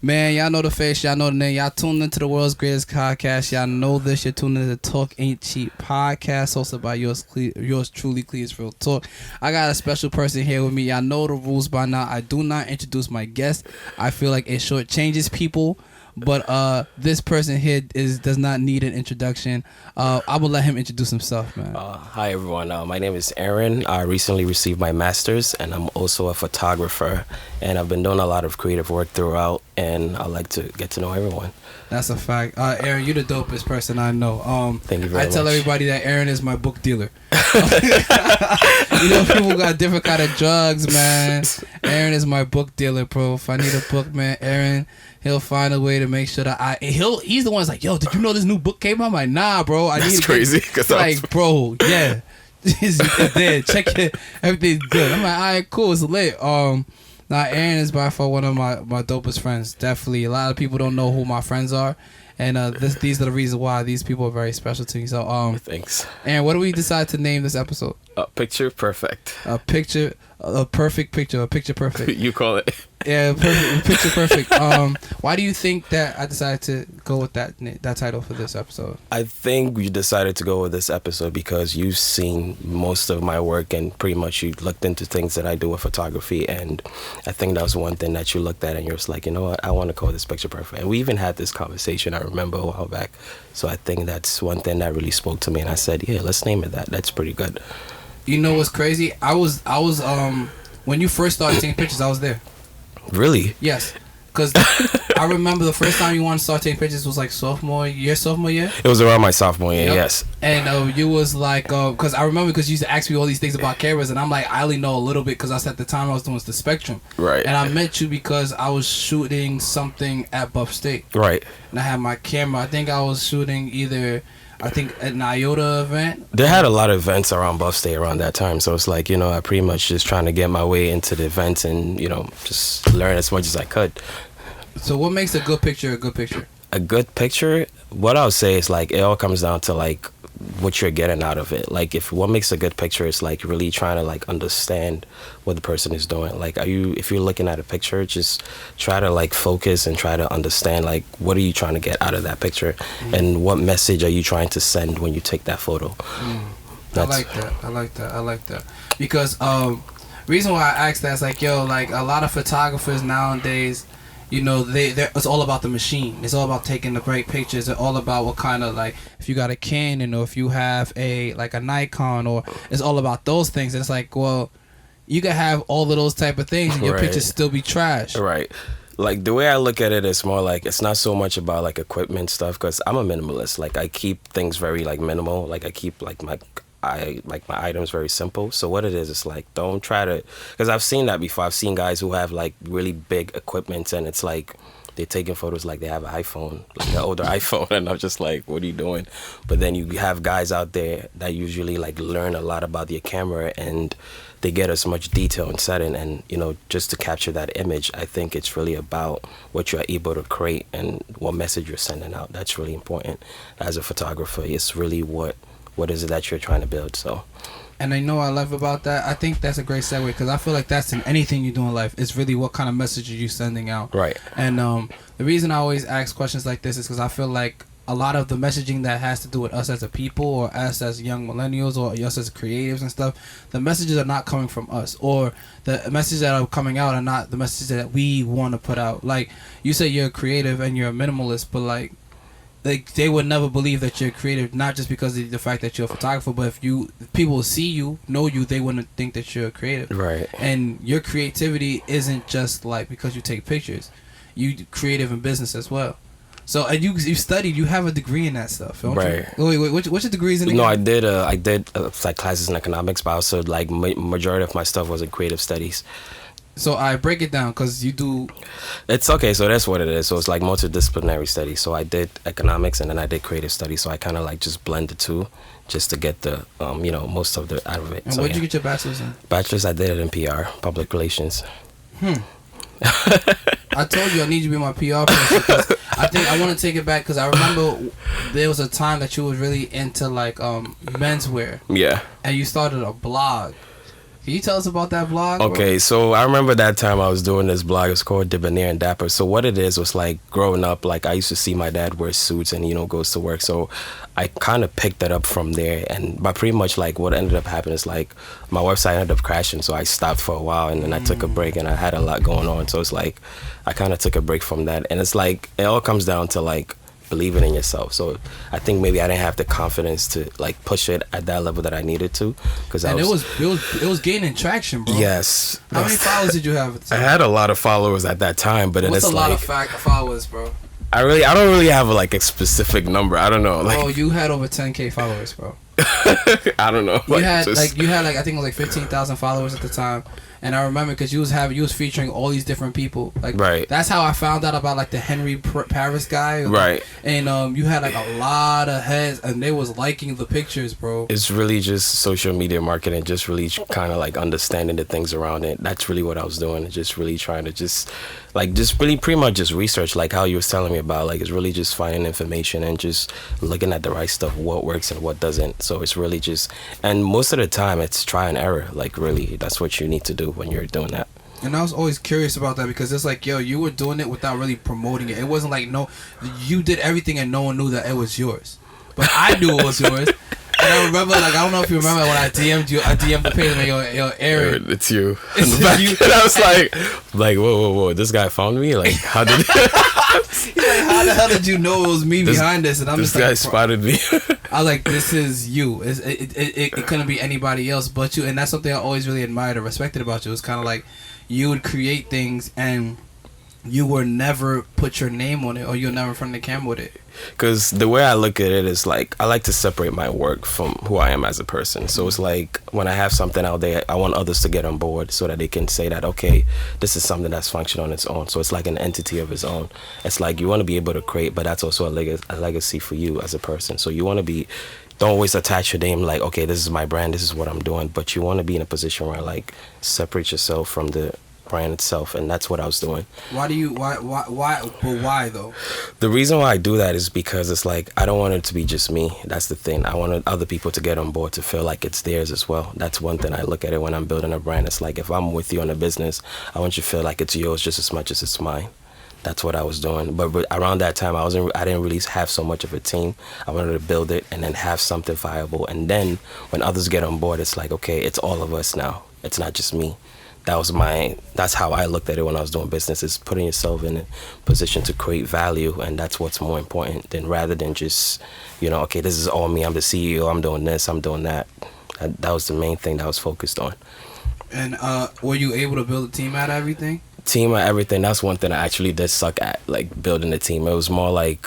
Man, y'all know the face, y'all know the name. Y'all tuned into the world's greatest podcast. Y'all know this. You're tuned into the Talk Ain't Cheap podcast, hosted by yours truly, Cleus Real Talk. I got a special person here with me. Y'all know the rules by now. I do not introduce my guest. I feel like it shortchanges people. But this person here does not need an introduction. I will let him introduce himself, man. Hi, everyone. My name is Aaron. I recently received my master's, and I'm also a photographer. And I've been doing a lot of creative work throughout, and I like to get to know everyone. That's a fact. Aaron, you're the dopest person I know. Thank you very much. I tell everybody that Aaron is my book dealer. You know, people got different kind of drugs, man. Aaron is my book dealer, bro. If I need a book, man, Aaron, he'll find a way to make sure that he's the one that's like, yo, did you know this new book came out? I'm like, nah, bro. That's crazy. Like, bro, yeah. It's there. Check it. Everything's good. I'm like, all right, cool. It's lit. Now, Aaron is by far one of my dopest friends. Definitely. A lot of people don't know who my friends are. And these are the reasons why these people are very special to me. So, thanks. Aaron, what do we decide to name this episode? Picture perfect. A perfect picture. A picture perfect. You call it. Yeah, picture perfect. Why do you think that I decided to go with that title for this episode? I think we decided to go with this episode because you've seen most of my work and pretty much you looked into things that I do with photography, and I think that was one thing that you looked at and you're just like, you know what, I want to call this picture perfect. And we even had this conversation, I remember, a while back. So I think that's one thing that really spoke to me, and I said, yeah, let's name it that. That's pretty good. You know what's crazy? I was when you first started taking pictures, I was there. Really? Yes, because I remember the first time you wanted to start taking pictures was like sophomore year. It was around my sophomore year, yep. Yes. And you was like, because I remember because you used to ask me all these things about cameras, and I'm like, I only know a little bit because at the time I was doing the Spectrum. Right. And I met you because I was shooting something at Buff State. Right. And I had my camera. I think I was shooting an IOTA event. They had a lot of events around Buff State around that time, so it's like, you know, I pretty much just trying to get my way into the events and, you know, just learn as much as I could. So what makes a good picture a good picture? A good picture, what I would say is like it all comes down to like what you're getting out of it. Like if what makes a good picture is like really trying to like understand what the person is doing. Like if you're looking at a picture, just try to like focus and try to understand like what are you trying to get out of that picture, and what message are you trying to send when you take that photo. I like that because reason why I asked that is like, yo, like a lot of photographers nowadays, you know, it's all about the machine. It's all about taking the great pictures. It's all about what kind of, like, if you got a Canon or if you have a Nikon, or it's all about those things. And it's like, well, you can have all of those type of things and your pictures still be trash. Right. Like the way I look at it is more like it's not so much about like equipment stuff, because I'm a minimalist. Like I keep things very like minimal. Like I keep like my items very simple. So what it is like, don't try to, because I've seen that before. I've seen guys who have like really big equipment and it's like they're taking photos like they have an iPhone, like an older iPhone, and I'm just like, what are you doing? But then you have guys out there that usually like learn a lot about their camera and they get as much detail and setting, and you know, just to capture that image. I think it's really about what you're able to create and what message you're sending out. That's really important as a photographer. It's really what is it that you're trying to build. So, and I know what I love about that. I think that's a great segue, because I feel like that's in anything you do in life. It's really what kind of message are you sending out. Right. And the reason I always ask questions like this is because I feel like a lot of the messaging that has to do with us as a people, or us as young millennials, or us as creatives and stuff, the messages are not coming from us, or the messages that are coming out are not the messages that we want to put out. Like you say, you're a creative and you're a minimalist, but like they would never believe that you're creative, not just because of the fact that you're a photographer, but if people see you, know you, they wouldn't think that you're creative. Right. And your creativity isn't just like because you take pictures. You creative in business as well. So, and you studied, you have a degree in that stuff, don't right. you? Wait, what's your degrees in? No, I did like classes in economics, but also like majority of my stuff was in creative studies. So I break it down, because you do. It's okay. So that's what it is. So it's like multidisciplinary studies. So I did economics and then I did creative studies. So I kind of like just blend the two, just to get the most of the out of it. And so, what did you get your bachelor's in? Bachelor's, I did it in PR, public relations. I told you I need you to be my PR person, 'cause I think I want to take it back, because I remember there was a time that you was really into like menswear. Yeah. And you started a blog. Can you tell us about that blog? Okay, bro? so I remember that time I was doing this blog. It's called Debonair and Dapper. So what it is was like growing up, like I used to see my dad wear suits and goes to work. So I kind of picked that up from there. And by pretty much like what ended up happening is like my website ended up crashing. So I stopped for a while and then I took a break and I had a lot going on. So it's like I kind of took a break from that. And it's like it all comes down to like believing in yourself. So I think maybe I didn't have the confidence to like push it at that level that I needed to, because it was gaining traction, bro. Yes. How many followers did you have at the time? I had a lot of followers at that time, but What's it's a lot like of followers, bro? I don't really have like a specific number. I don't know. Like, oh, you had over 10K followers, bro. I don't know. You had I think it was like 15,000 followers at the time. And I remember because you was featuring all these different people. Like, right. That's how I found out about like the Henry Paris guy. Right. And you had like a lot of heads, and they was liking the pictures, bro. It's really just social media marketing, just really kind of like understanding the things around it. That's really what I was doing. Just really trying to just really pretty much just research, like how you was telling me about. Like, it's really just finding information and just looking at the right stuff, what works and what doesn't. So it's really just, and most of the time it's try and error. Like, really, that's what you need to do when you're doing that. And I was always curious about that, because it's like, yo, you were doing it without really promoting it. It wasn't like, you did everything and no one knew that it was yours. But I knew it was yours. And I remember, like, I don't know if you remember when I DM'd you, the page, and yo, Aaron. It's you. It's you. And I was like, whoa, this guy found me? Like, how did He's like, how the hell did you know it was me behind this? And I'm this just guy like, spotted me. I was like, this is you. It couldn't be anybody else but you. And that's something I always really admired or respected about you. It's kind of like you would create things and you would never put your name on it, or you'll never in front of the camera with it. Because the way I look at it is like, I like to separate my work from who I am as a person. So it's like when I have something out there, I want others to get on board so that they can say that, okay, this is something that's functioning on its own. So it's like an entity of its own. It's like you want to be able to create, but that's also a legacy for you as a person. So you want to be, don't always attach your name like, okay, this is my brand, this is what I'm doing. But you want to be in a position where like separate yourself from the brand itself, and that's what I was doing. Why though? The reason why I do that is because it's like I don't want it to be just me. That's the thing. I want other people to get on board, to feel like it's theirs as well. That's one thing I look at it when I'm building a brand. It's like, if I'm with you in a business, I want you to feel like it's yours just as much as it's mine. That's what I was doing. But around that time, I didn't really have so much of a team. I wanted to build it and then have something viable. And then when others get on board, it's like, okay, it's all of us now. It's not just me. That's how I looked at it when I was doing business, is putting yourself in a position to create value, and that's what's more important than rather than just, okay, this is all me, I'm the CEO, I'm doing this, I'm doing that. That was the main thing that I was focused on. And were you able to build a team out of everything? Team out of everything, that's one thing I actually did suck at, like building a team. It was more like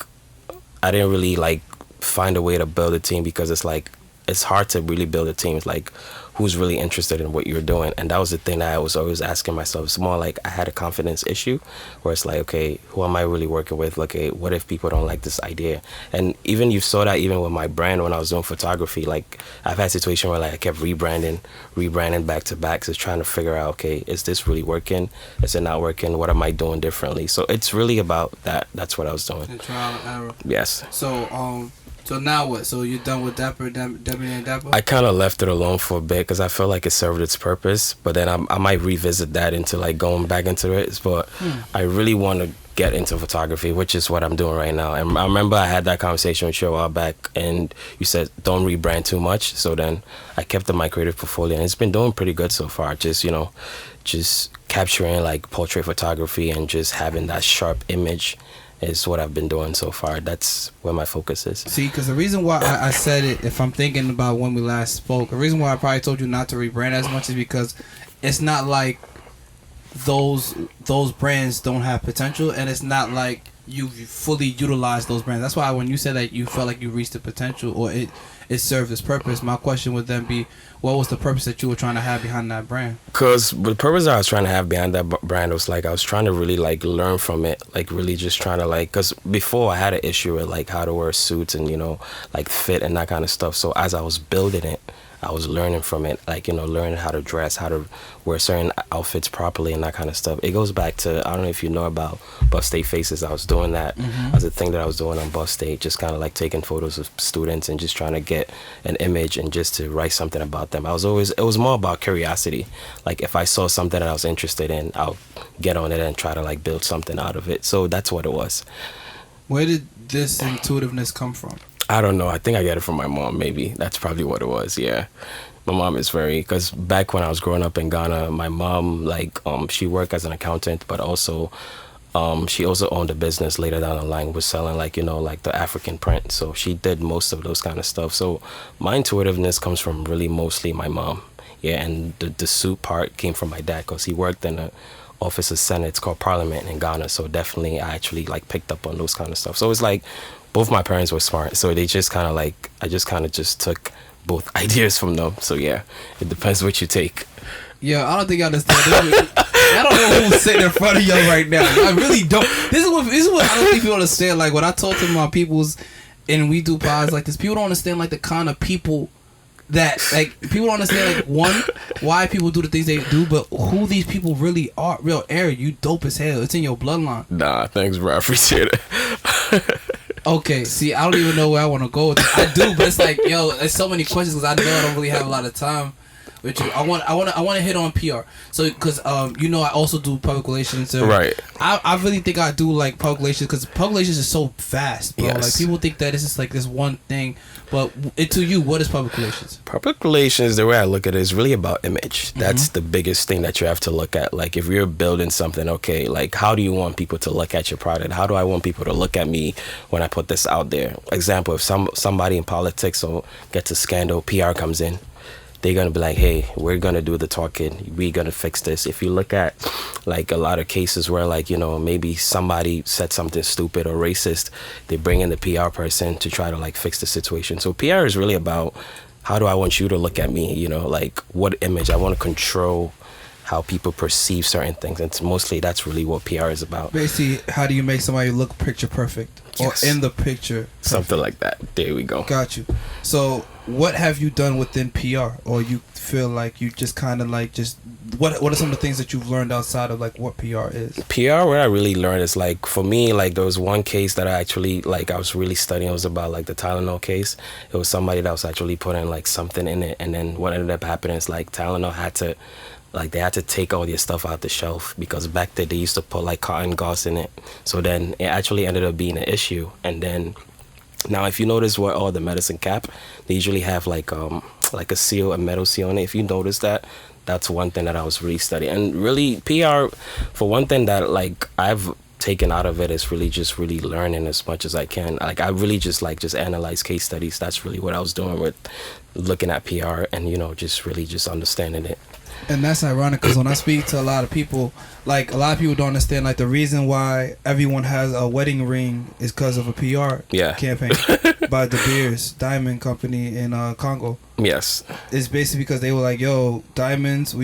I didn't really like find a way to build a team, because it's like it's hard to really build a team. It's like, who's really interested in what you're doing? And that was the thing that I was always asking myself. It's more like I had a confidence issue, where it's like, okay, who am I really working with? Like, okay, what if people don't like this idea? And even you saw that even with my brand when I was doing photography. Like, I've had a situation where like I kept rebranding back to back, just trying to figure out, okay, is this really working? Is it not working? What am I doing differently? So it's really about that. That's what I was doing. The trial and error. Yes. So now what? So you're done with Debonair and Dapper? I kind of left it alone for a bit, because I felt like it served its purpose. But then I might revisit that into like going back into it. But I really want to get into photography, which is what I'm doing right now. And I remember I had that conversation with you a while back, and you said don't rebrand too much. So then I kept my creative portfolio, and it's been doing pretty good so far. Just capturing like portrait photography and just having that sharp image is what I've been doing so far. That's where my focus is. See, because the reason why I said it, if I'm thinking about when we last spoke, the reason why I probably told you not to rebrand as much is because it's not like those brands don't have potential, and it's not like you fully utilize those brands. That's why when you said that you felt like you reached the potential, or it served its purpose, my question would then be, what was the purpose that you were trying to have behind that brand? Because the purpose I was trying to have behind that brand was like, I was trying to really like learn from it, like really just trying to like, because before I had an issue with like how to wear suits and like fit and that kind of stuff. So as I was building it, I was learning from it, like, learning how to dress, how to wear certain outfits properly and that kind of stuff. It goes back to, I don't know if you know about Buff State Faces. I was doing that as a thing that I was doing on Buff State, just kind of like taking photos of students and just trying to get an image and just to write something about them. It was more about curiosity. Like, if I saw something that I was interested in, I'll get on it and try to like build something out of it. So that's what it was. Where did this intuitiveness come from? I don't know. I think I get it from my mom, maybe. That's probably what it was, yeah. My mom is because back when I was growing up in Ghana, my mom, like, she worked as an accountant, but also, she also owned a business later down the line, was selling, like, like the African print. So she did most of those kind of stuff. So my intuitiveness comes from really mostly my mom. Yeah, and the suit part came from my dad because he worked in a office of Senate. It's called Parliament in Ghana. So definitely I actually like picked up on those kind of stuff. So it's like both my parents were smart. So they just kind of like, I just kind of just took both ideas from them. So yeah, it depends what you take. Yeah, I don't think you understand. I don't know who's sitting in front of y'all right now. I really don't. This is what I don't think people understand. Like, when I talk to my peoples and we do pods like this, people don't understand like the kind of people that, like, people don't understand, like, one, why people do the things they do, but who these people really are. Real Eric, you dope as hell. It's in your bloodline. Nah, thanks, bro. I appreciate it. Okay, see, I don't even know where I want to go with it. I do, but it's like, yo, there's so many questions because I know I don't really have a lot of time with you. I want to hit on PR. So, because I also do public relations. So right. I really think I do like public relations because public relations is so fast, bro. Yes. Like, people think that it's just like this one thing, but to you, what is public relations? Public relations, the way I look at it, is really about image. That's the biggest thing that you have to look at. Like, if you're building something, okay, like, how do you want people to look at your product? How do I want people to look at me when I put this out there? Example, if somebody in politics or gets a scandal, PR comes in, they're going to be like, hey, we're going to do the talking. We're going to fix this. If you look at, like, a lot of cases where, like, maybe somebody said something stupid or racist, they bring in the PR person to try to, like, fix the situation. So PR is really about, how do I want you to look at me? Like, what image? I want to control how people perceive certain things. And that's really what PR is about. Basically, how do you make somebody look picture perfect? Yes. Or in the picture perfect? Something like that. There we go. Got you. So, what have you done within PR? Or you feel like you just kind of like what are some of the things that you've learned outside of like what PR is? PR, what I really learned is, like, for me, like, there was one case that I actually, like, I was really studying. It was about, like, the Tylenol case. It was somebody that was actually putting, like, something in it. And then what ended up happening is, like, Tylenol had to, like, they had to take all their stuff out the shelf because back then they used to put, like, cotton gauze in it. So then it actually ended up being an issue. And then now, if you notice where all the medicine cap, they usually have like a seal, a metal seal on it. If you notice that, that's one thing that I was really studying. And really, PR, for one thing that, like, I've taken out of it is really just really learning as much as I can. Like, I really just analyze case studies. That's really what I was doing with looking at PR and, just really just understanding it. And that's ironic because when I speak to a lot of people, like, a lot of people don't understand, like, the reason why everyone has a wedding ring is because of a PR campaign by De Beers Diamond Company in Congo. Yes. It's basically because they were like, yo, diamonds,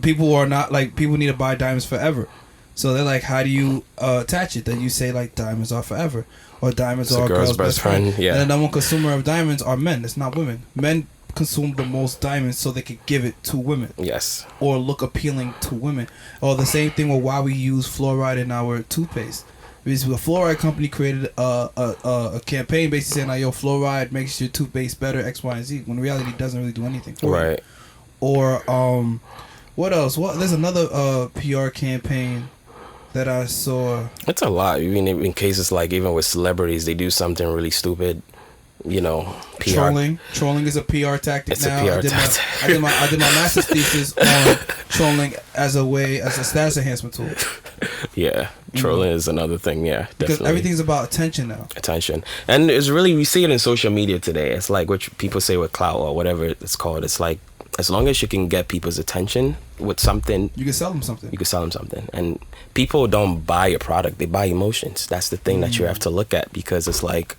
people need to buy diamonds forever. So they're like, how do you attach it? Then you say, like, diamonds are forever. Or diamonds are a girl's best friend. Yeah. And the number one consumer of diamonds are men. It's not women. Men consume the most diamonds so they could give it to women. Yes. Or look appealing to women. Or the same thing with why we use fluoride in our toothpaste. Because the fluoride company created a campaign basically saying, like, yo, fluoride makes your toothpaste better, X, Y, and Z. When in reality, it doesn't really do anything for right. it. Or what else? There's another PR campaign that I saw. It's a lot. I mean, in cases like even with celebrities, they do something really stupid. PR. Trolling is a PR tactic. It's now. a PR tactic. I did my master's thesis on trolling as a status enhancement tool. Yeah, trolling is another thing. Yeah, because definitely. Everything's about attention now. Attention, and it's really, we see it in social media today. It's like what people say with clout or whatever it's called. It's like, as long as you can get people's attention with something, you can sell them something. And people don't buy a product; they buy emotions. That's the thing that you have to look at, because it's like,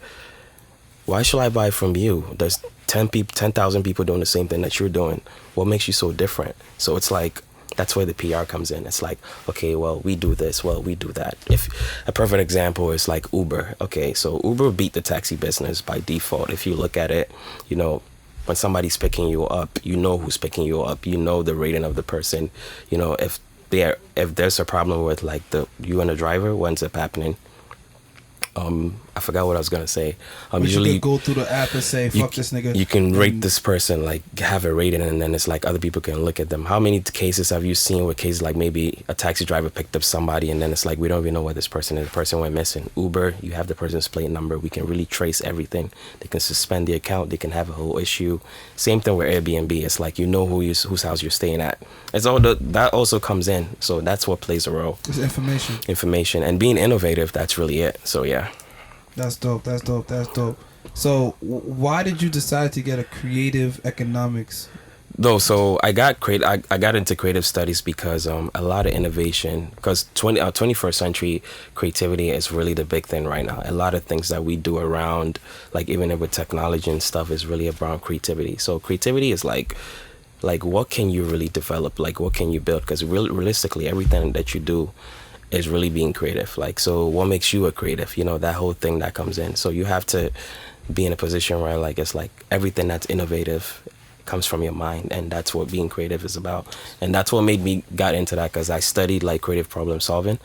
why should I buy from you? There's 10,000 people doing the same thing that you're doing. What makes you so different? So it's like, that's where the PR comes in. It's like, okay, well, we do this, well, we do that. If a perfect example is like Uber. Okay, so Uber beat the taxi business by default. If you look at it, when somebody's picking you up, you know who's picking you up, you know the rating of the person, you know, if there's a problem with like you and the driver, what ends up happening, I forgot what I was gonna say. Usually you could go through the app and say, "Fuck this nigga." You can rate this person, like have a rating, and then it's like other people can look at them. How many cases have you seen with cases like maybe a taxi driver picked up somebody, and then it's like we don't even know where this person is. The person went missing. Uber, you have the person's plate number. We can really trace everything. They can suspend the account. They can have a whole issue. Same thing with Airbnb. It's like you know whose house you're staying at. It's all that also comes in. So that's what plays a role. It's information. Information and being innovative. That's really it. So yeah. That's dope. That's dope. That's dope. So, why did you decide to get a creative economics? No, so I got into creative studies because a lot of innovation, because 21st century creativity is really the big thing right now. A lot of things that we do around, like even with technology and stuff, is really around creativity. So creativity is like what can you really develop? Like what can you build? Because realistically, everything that you do is really being creative. Like, so what makes you a creative? You know, that whole thing that comes in. So you have to be in a position where like it's like everything that's innovative comes from your mind, and that's what being creative is about. And that's what made me got into that, because I studied like creative problem solving,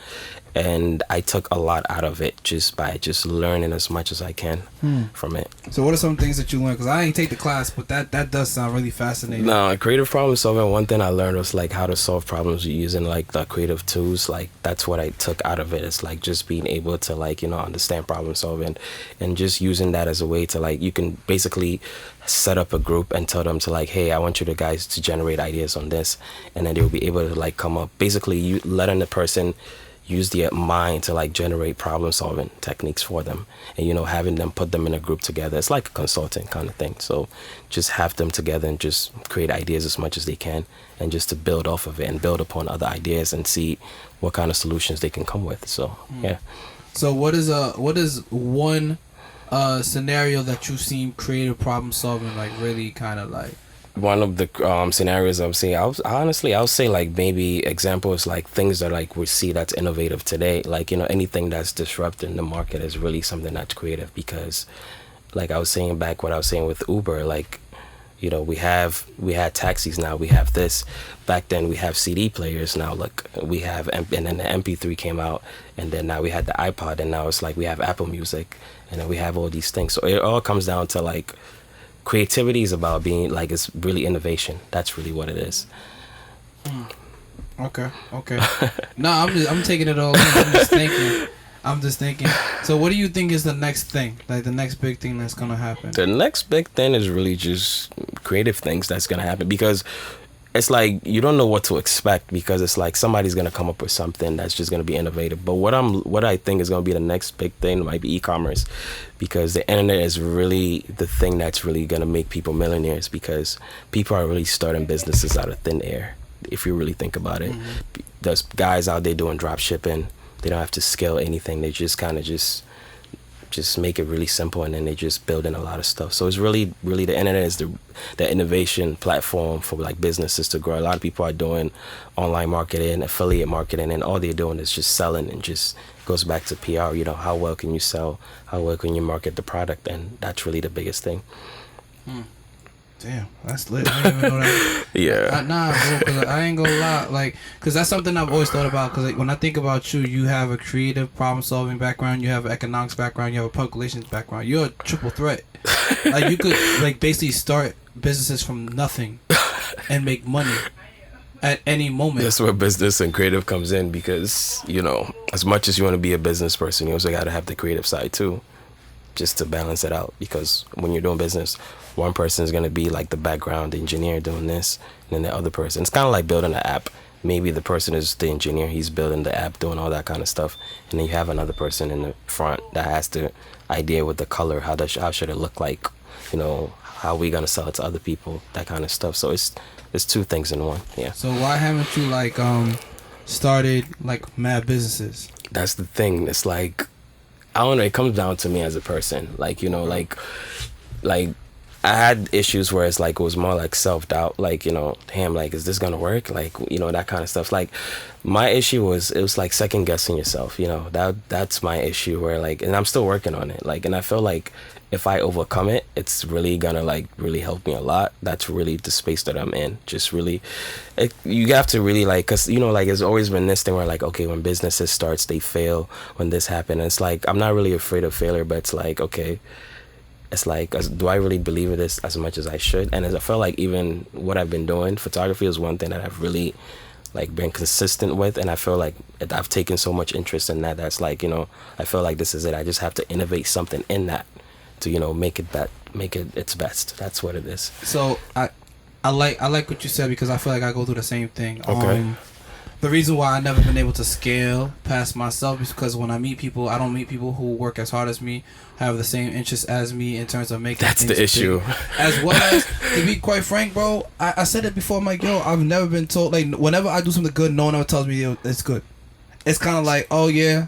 and I took a lot out of it just by just learning as much as I can from it. So what are some things that you learned? Because I ain't take the class, but that does sound really fascinating. No, creative problem solving, one thing I learned was like how to solve problems using like the creative tools. Like that's what I took out of it. It's like just being able to like, you know, understand problem solving, and just using that as a way to like, you can basically set up a group and tell them to like, hey, I want you to guys to generate ideas on this, and then they'll be able to like come up, basically you letting the person use their mind to like generate problem solving techniques for them, and you know, having them put them in a group together. It's like a consulting kind of thing. So just have them together and just create ideas as much as they can, and just to build off of it and build upon other ideas and see what kind of solutions they can come with. So yeah. So what is one scenario that you've seen creative problem solving like really kind of like? One of the scenarios I'm seeing, I'll say like maybe examples like things that like we see that's innovative today. Like, you know, anything that's disrupting the market is really something that's creative, because like I was saying back what I was saying with Uber, like, you know, we had taxis, now we have this. Back then we have CD players, now look, we have, and then the MP3 came out, and then now we had the iPod, and now it's like we have Apple Music, and then we have all these things. So it all comes down to like, creativity is about being like, it's really innovation. That's really what it is. Okay. No, I'm taking it all in. I'm just thinking. So what do you think is the next thing? Like the next big thing that's gonna happen? The next big thing is really just creative things that's gonna happen, because it's like you don't know what to expect, because it's like somebody's gonna come up with something that's just gonna be innovative. But what I think is gonna be the next big thing might be e-commerce, because the internet is really the thing that's really gonna make people millionaires, because people are really starting businesses out of thin air. If you really think about it, there's guys out there doing drop shipping. They don't have to scale anything. They just kind of just make it really simple, and then they just build in a lot of stuff. So it's really the internet is the innovation platform for like businesses to grow. A lot of people are doing online marketing, affiliate marketing, and all they're doing is just selling, and just goes back to PR. You know, how well can you sell? How well can you market the product? And that's really the biggest thing. Damn, that's lit. I didn't even know that. Yeah. Nah, bro, cause I ain't gonna lie. Like, cause that's something I've always thought about. Cause like, when I think about you, you have a creative problem-solving background, you have an economics background, you have a public relations background. You're a triple threat. Like, you could like basically start businesses from nothing and make money at any moment. That's where business and creative comes in, because, you know, as much as you want to be a business person, you also got to have the creative side too, just to balance it out. Because when you're doing business, one person is going to be like the background engineer doing this, and then the other person, it's kind of like building an app. Maybe the person is the engineer, he's building the app, doing all that kind of stuff, and then you have another person in the front that has the idea with the color, how should it look like, you know, how we going to sell it to other people, that kind of stuff. So it's two things in one. Yeah. So why haven't you like started like mad businesses? That's the thing. It's like, I don't know, it comes down to me as a person. Like, you know, like I had issues where it's like it was more like self-doubt, like, you know, damn, like, is this gonna work, like, you know, that kind of stuff. Like, my issue was, it was like second guessing yourself, you know. That's my issue, where like, and I'm still working on it, like, and I feel like if I overcome it, it's really gonna like really help me a lot. That's really the space that I'm in. Just really, you have to really like, cause you know, like, it's always been this thing where like, okay, when businesses starts, they fail. When this happened, it's like, I'm not really afraid of failure, but it's like, okay, it's like, do I really believe in this as much as I should? And as I feel like even what I've been doing, photography is one thing that I've really like been consistent with, and I feel like I've taken so much interest in that. That's like, you know, I feel like this is it. I just have to innovate something in that to, you know, make it its best. That's what it is. So I like what you said, because I feel like I go through the same thing. Okay. The reason why I never been able to scale past myself is because when I meet people, I don't meet people who work as hard as me, have the same interests as me in terms of making. That's things the issue. big. As well as, to be quite frank, bro, I said it before. I'm like, yo, I've never been told, like, whenever I do something good, no one ever tells me, yo, it's good. It's kind of like, oh yeah,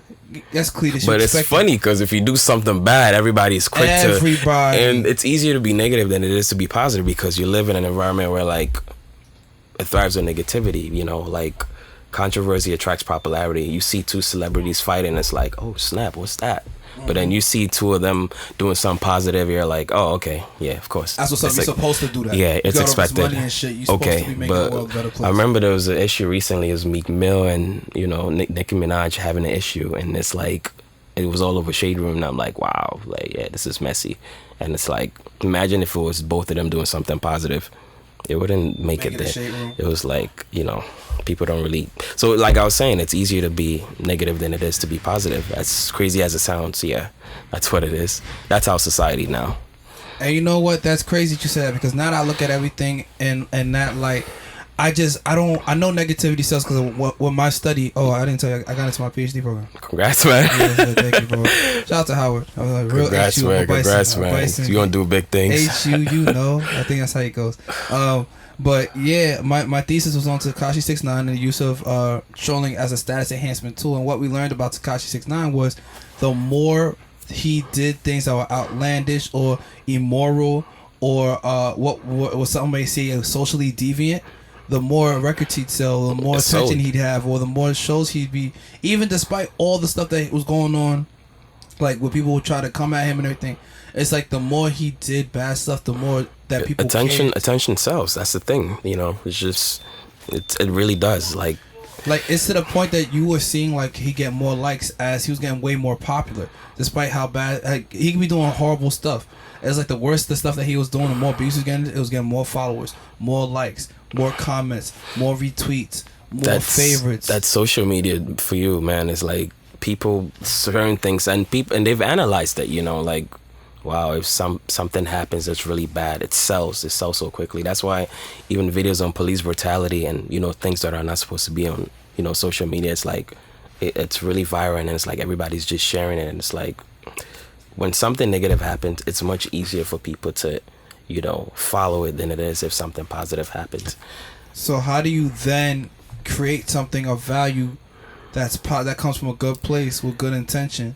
that's clear. But it's funny because if you do something bad, everybody's quick to, and it's easier to be negative than it is to be positive, because you live in an environment where like it thrives on negativity. You know, like, controversy attracts popularity. You see two celebrities fighting, it's like, oh snap, what's that? But then you see two of them doing something positive, you're like, oh, okay, yeah, of course. That's what's up. You're supposed to do that. Yeah, it's expected. Money and shit. You're supposed to be making the world a better place. I remember there was an issue recently. It was Meek Mill and, you know, Nicki Minaj having an issue, and it's like, it was all over Shade Room, and I'm like, wow, like, yeah, this is messy. And it's like, imagine if it was both of them doing something positive. It wouldn't make it there. It was like, you know, people don't really. So like I was saying, it's easier to be negative than it is to be positive. As crazy as it sounds, yeah, that's what it is. That's our society now. And you know what? That's crazy that you said that, because now that I look at everything in that light, I know negativity sells, because with my study. Oh, I didn't tell you, I got into my PhD program. Congrats, man. Yeah, thank you, bro. Shout out to Howard. Real Congrats, HU, man. Congrats, man. You gonna do big things. HU, you know. I think that's how it goes. But yeah, my thesis was on Tekashi 6ix9ine and the use of trolling as a status enhancement tool. And what we learned about Tekashi 6ix9ine was, the more he did things that were outlandish or immoral, or what some may say socially deviant, the more records he'd sell, the more attention he'd have, or the more shows he'd be. Even despite all the stuff that was going on, like where people would try to come at him and everything, it's like the more he did bad stuff, the more that people attention sells. That's the thing, you know. It's just it really does. Like it's to the point that you were seeing like he get more likes as he was getting way more popular, despite how bad, like, he could be doing horrible stuff. It's like the worse the stuff that he was doing, the more abuse he was getting. It was getting more followers, more likes, more comments, more retweets, more favorites. That's social media for you, man. It's like people, certain things, and they've analyzed it, you know, like, wow, if something happens that's really bad, it sells so quickly. That's why even videos on police brutality and, you know, things that are not supposed to be on, you know, social media, it's like it's really viral, and it's like everybody's just sharing it. And it's like, when something negative happens, it's much easier for people to, you know, follow it than it is if something positive happens. So how do you then create something of value that comes from a good place with good intention?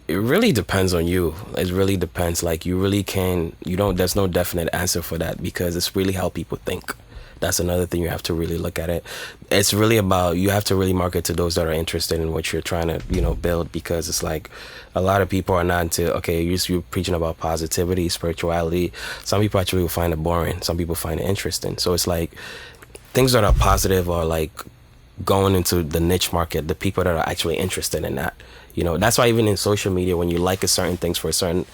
It really depends on you. It really depends. Like, there's no definite answer for that, because it's really how people think. That's another thing you have to really look at it. It's really about, you have to really market to those that are interested in what you're trying to, you know, build, because it's like a lot of people are not into, okay, you're preaching about positivity, spirituality. Some people actually will find it boring. Some people find it interesting. So it's like things that are positive are like going into the niche market, the people that are actually interested in that. You know, that's why even in social media, when you like a certain things for a certain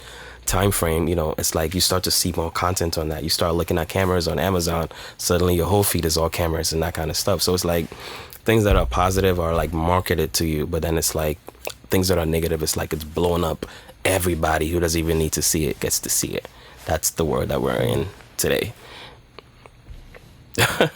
time frame, you know, it's like you start to see more content on that. You start looking at cameras on Amazon, suddenly your whole feed is all cameras and that kind of stuff. So it's like things that are positive are like marketed to you, but then it's like things that are negative, it's like it's blowing up. Everybody who doesn't even need to see it gets to see it. That's the world that we're in today. No,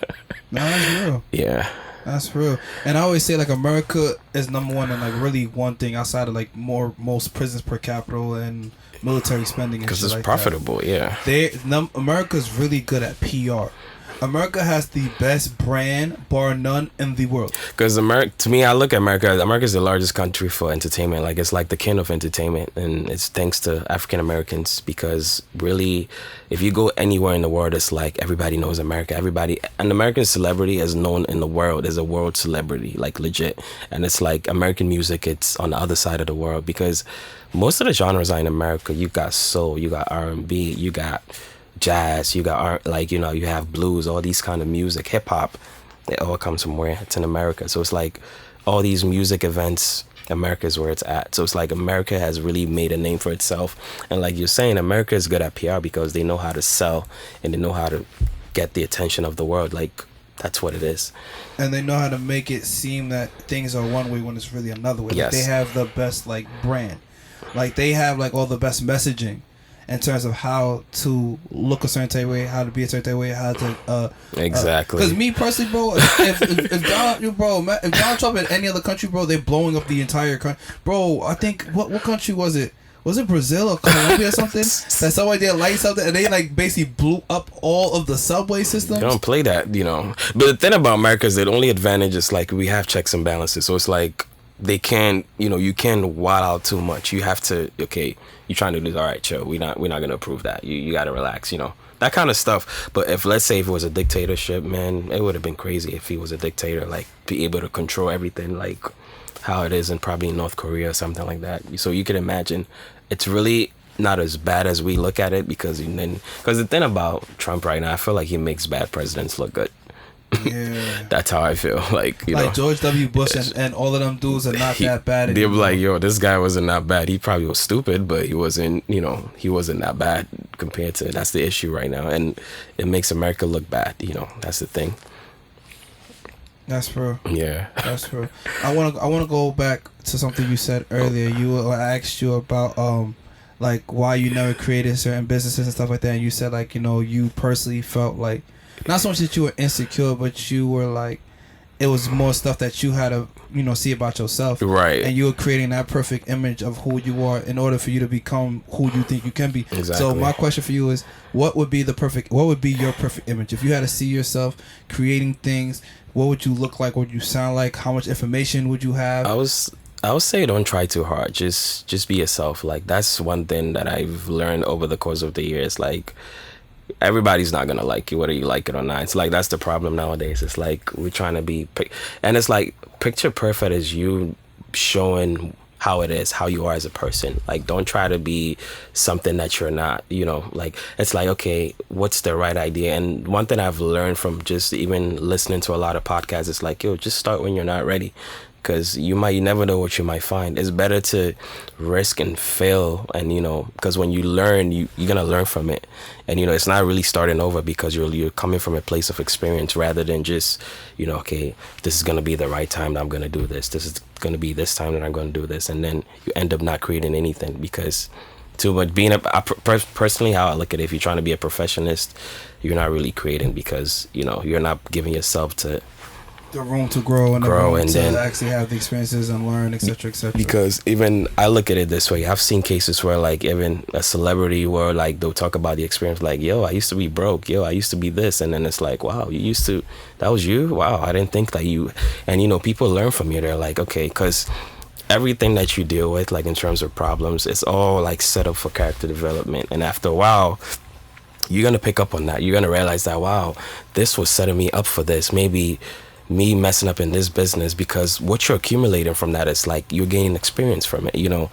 that's real. Yeah. That's real. And I always say, like, America is number one in, like, really one thing outside of, like, most prisons per capita and military spending. Because it's like profitable, that. Yeah. America's really good at PR. America has the best brand, bar none, in the world. Because America, to me, I look at America. America's the largest country for entertainment. Like it's like the king of entertainment, and it's thanks to African Americans. Because really, if you go anywhere in the world, it's like everybody knows America. Everybody, an American celebrity is known in the world as a world celebrity, like legit. And it's like American music. It's on the other side of the world because most of the genres are in America. You got soul, you got R&B, you got jazz, you got like you have blues, all these kind of music, hip hop. It all comes from where it's in America. So it's like all these music events, America is where it's at. So it's like America has really made a name for itself. And like you're saying, America is good at PR because they know how to sell and they know how to get the attention of the world. Like that's what it is. And they know how to make it seem that things are one way when it's really another way. Yes. Like they have the best like brand. Like they have like all the best messaging in terms of how to look a certain way, how to be a certain way, how to exactly. Because me personally, bro, if Donald Trump in any other country, bro, they're blowing up the entire country, bro. I think what country was it? Was it Brazil or Colombia or something? That somebody did lights out there and they like basically blew up all of the subway systems. Don't play that, But the thing about America is the only advantage is like we have checks and balances. So it's like they can't, you can't wild out too much. You have to, okay, you're trying to do this, all right, chill. We're not gonna approve that. You gotta relax, that kind of stuff. But if let's say if it was a dictatorship, man, it would have been crazy if he was a dictator, like be able to control everything, like how it is in probably North Korea or something like that. So you can imagine, it's really not as bad as we look at it because the thing about Trump right now, I feel like he makes bad presidents look good. Yeah, that's how I feel. Like George W. Bush and all of them dudes are not that bad. They're like, yo, this guy wasn't that bad. He probably was stupid, but he wasn't. He wasn't that bad compared to. That's the issue right now, and it makes America look bad. That's the thing. That's true. Yeah, that's true. I wanna go back to something you said earlier. I asked you about like why you never created certain businesses and stuff like that, and you said like you personally felt like. Not so much that you were insecure, but you were like, it was more stuff that you had to, see about yourself. Right. And you were creating that perfect image of who you are in order for you to become who you think you can be. Exactly. So my question for you is, what would be your perfect image? If you had to see yourself creating things, what would you look like? What would you sound like? How much information would you have? I would say don't try too hard. Just be yourself. Like that's one thing that I've learned over the course of the years. Like, everybody's not gonna like you whether you like it or not. It's like that's the problem nowadays. It's like we're trying to be and it's like picture perfect is you showing how it is, how you are as a person. Like don't try to be something that you're not, like it's like, okay, what's the right idea? And one thing I've learned from just even listening to a lot of podcasts is like, yo, just start when you're not ready. Because you never know what you might find. It's better to risk and fail, and because when you learn, you're gonna learn from it, and it's not really starting over because you're coming from a place of experience rather than just okay, this is gonna be the right time that I'm gonna do this. This is gonna be this time that I'm gonna do this, and then you end up not creating anything because too much being personally how I look at it. If you're trying to be a perfectionist, you're not really creating because you're not giving yourself to. The room to grow and then actually have the experiences and learn, etc., etc. Because even I look at it this way, I've seen cases where like even a celebrity where like they'll talk about the experience, like, yo, I used to be broke, yo, I used to be this, and then it's like, wow, that was you, wow, I didn't think that you, and people learn from you. They're like, okay, because everything that you deal with, like in terms of problems, it's all like set up for character development, and after a while. You're gonna pick up on that. You're gonna realize that, wow, this was setting me up for this. Maybe me messing up in this business, because what you're accumulating from that is like you're gaining experience from it. You're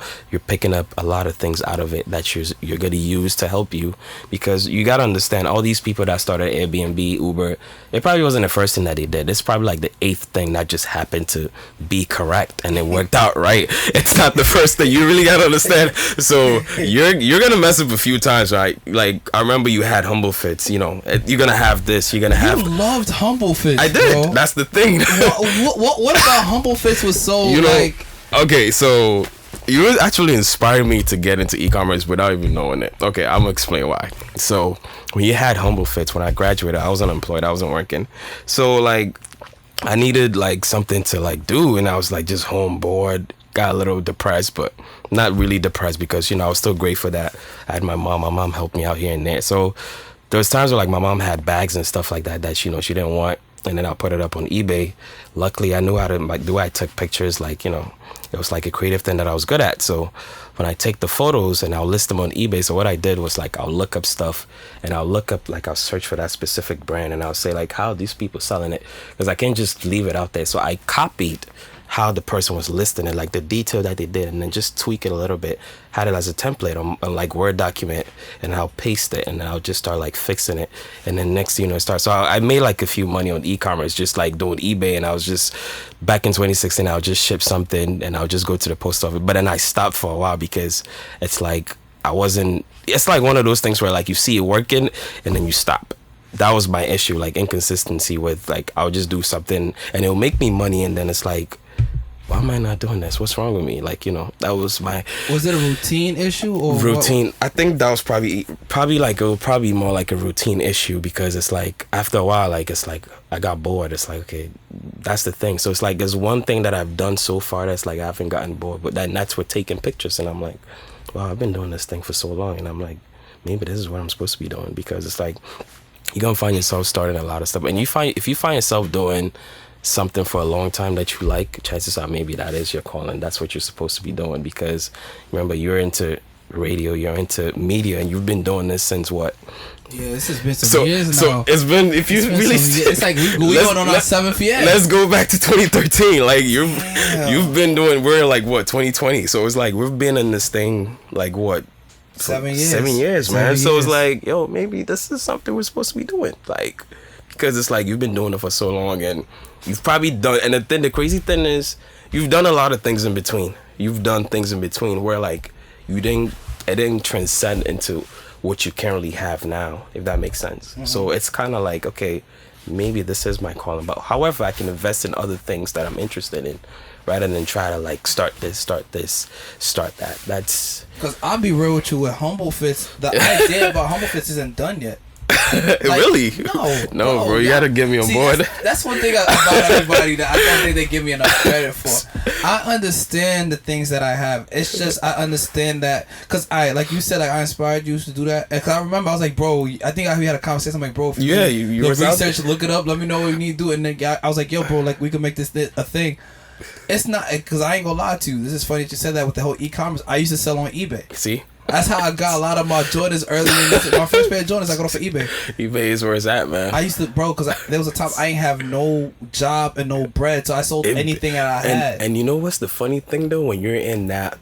picking up a lot of things out of it that you're going to use to help you, because you got to understand all these people that started Airbnb, Uber, it probably wasn't the first thing that they did. It's probably like the 8th thing that just happened to be correct and it worked out right. It's not the first thing. You really got to understand. So you're going to mess up a few times, right? Like I remember you had Humble Fits, you're going to have this, you're going to have. You loved Humble Fits. I did. Bro. That's the thing. What about Humble Fits was so okay, so you actually inspired me to get into e-commerce without even knowing it. Okay, I'm gonna explain why. So when you had Humble Fits, when I graduated, I was unemployed, I wasn't working, so like I needed like something to like do, and I was like just home bored, got a little depressed, but not really depressed because I was still grateful that I had my mom helped me out here and there. So there was times where like my mom had bags and stuff like that that she didn't want, and then I'll put it up on eBay. Luckily, I knew how to, like, the way I took pictures, like, it was like a creative thing that I was good at. So when I take the photos and I'll list them on eBay, so what I did was like I'll look up stuff and I'll search for that specific brand and I'll say like, how are these people selling it? Because I can't just leave it out there. So I copied how the person was listing it, like the detail that they did, and then just tweak it a little bit, had it as a template on like Word document, and I'll paste it and I'll just start like fixing it, and then next thing you know, so I made like a few money on e-commerce just like doing eBay. And I was just, back in 2016, I'll just ship something and I'll just go to the post office, but then I stopped for a while because it's like it's like one of those things where like you see it working and then you stop. That was my issue, like inconsistency with, like, I'll just do something and it'll make me money, and then it's like, why am I not doing this? What's wrong with me? Like, that was my... Was it a routine issue or routine? What? I think that was probably like, it was probably more like a routine issue, because it's like after a while, like, it's like I got bored. It's like, okay, that's the thing. So it's like there's one thing that I've done so far that's like I haven't gotten bored, but that's with taking pictures. And I'm like, wow, I've been doing this thing for so long, and I'm like, maybe this is what I'm supposed to be doing, because it's like you're gonna find yourself starting a lot of stuff, and if you find yourself doing something for a long time that you like, chances are maybe that is your calling. That's what you're supposed to be doing, because remember, you're into radio, you're into media, and you've been doing this since what? Yeah, this has been some years now. So it's been, if you really, it's like we going on our 7th year. Let's go back to 2013. Like you've been doing, we're like what, 2020. So it's like we've been in this thing like what? 7 years. 7 years, man. 7 So it's years. like, yo, maybe this is something we're supposed to be doing. Like, because it's like you've been doing it for so long, and you've probably done, and the crazy thing is, you've done a lot of things in between. You've done things in between where like it didn't transcend into what you currently have now, if that makes sense. Mm-hmm. So it's kind of like, okay, maybe this is my calling, but however I can invest in other things that I'm interested in, rather than try to like start that. That's because I'll be real with you, with Humble Fits, the idea about Humble Fits isn't done yet. Like, really? No, bro, you gotta get me on board. That's one thing about everybody that I don't think they give me enough credit for. I understand the things that I have. It's just I understand that because like you said, like I inspired you to do that. And cause I remember I was like, bro, I think we had a conversation. I'm like, bro, if you research, look it up, let me know what you need to do. And then I was like, yo, bro, like we can make this a thing. It's not, because I ain't gonna lie to you. This is funny that you said that with the whole e-commerce. I used to sell on eBay. See? That's how I got a lot of my Jordans early. My first pair of Jordans I got off of eBay. eBay is where it's at, man. I used to, bro, because there was a time I ain't have no job and no bread, so I sold anything that I had. And you know what's the funny thing though? When you're in that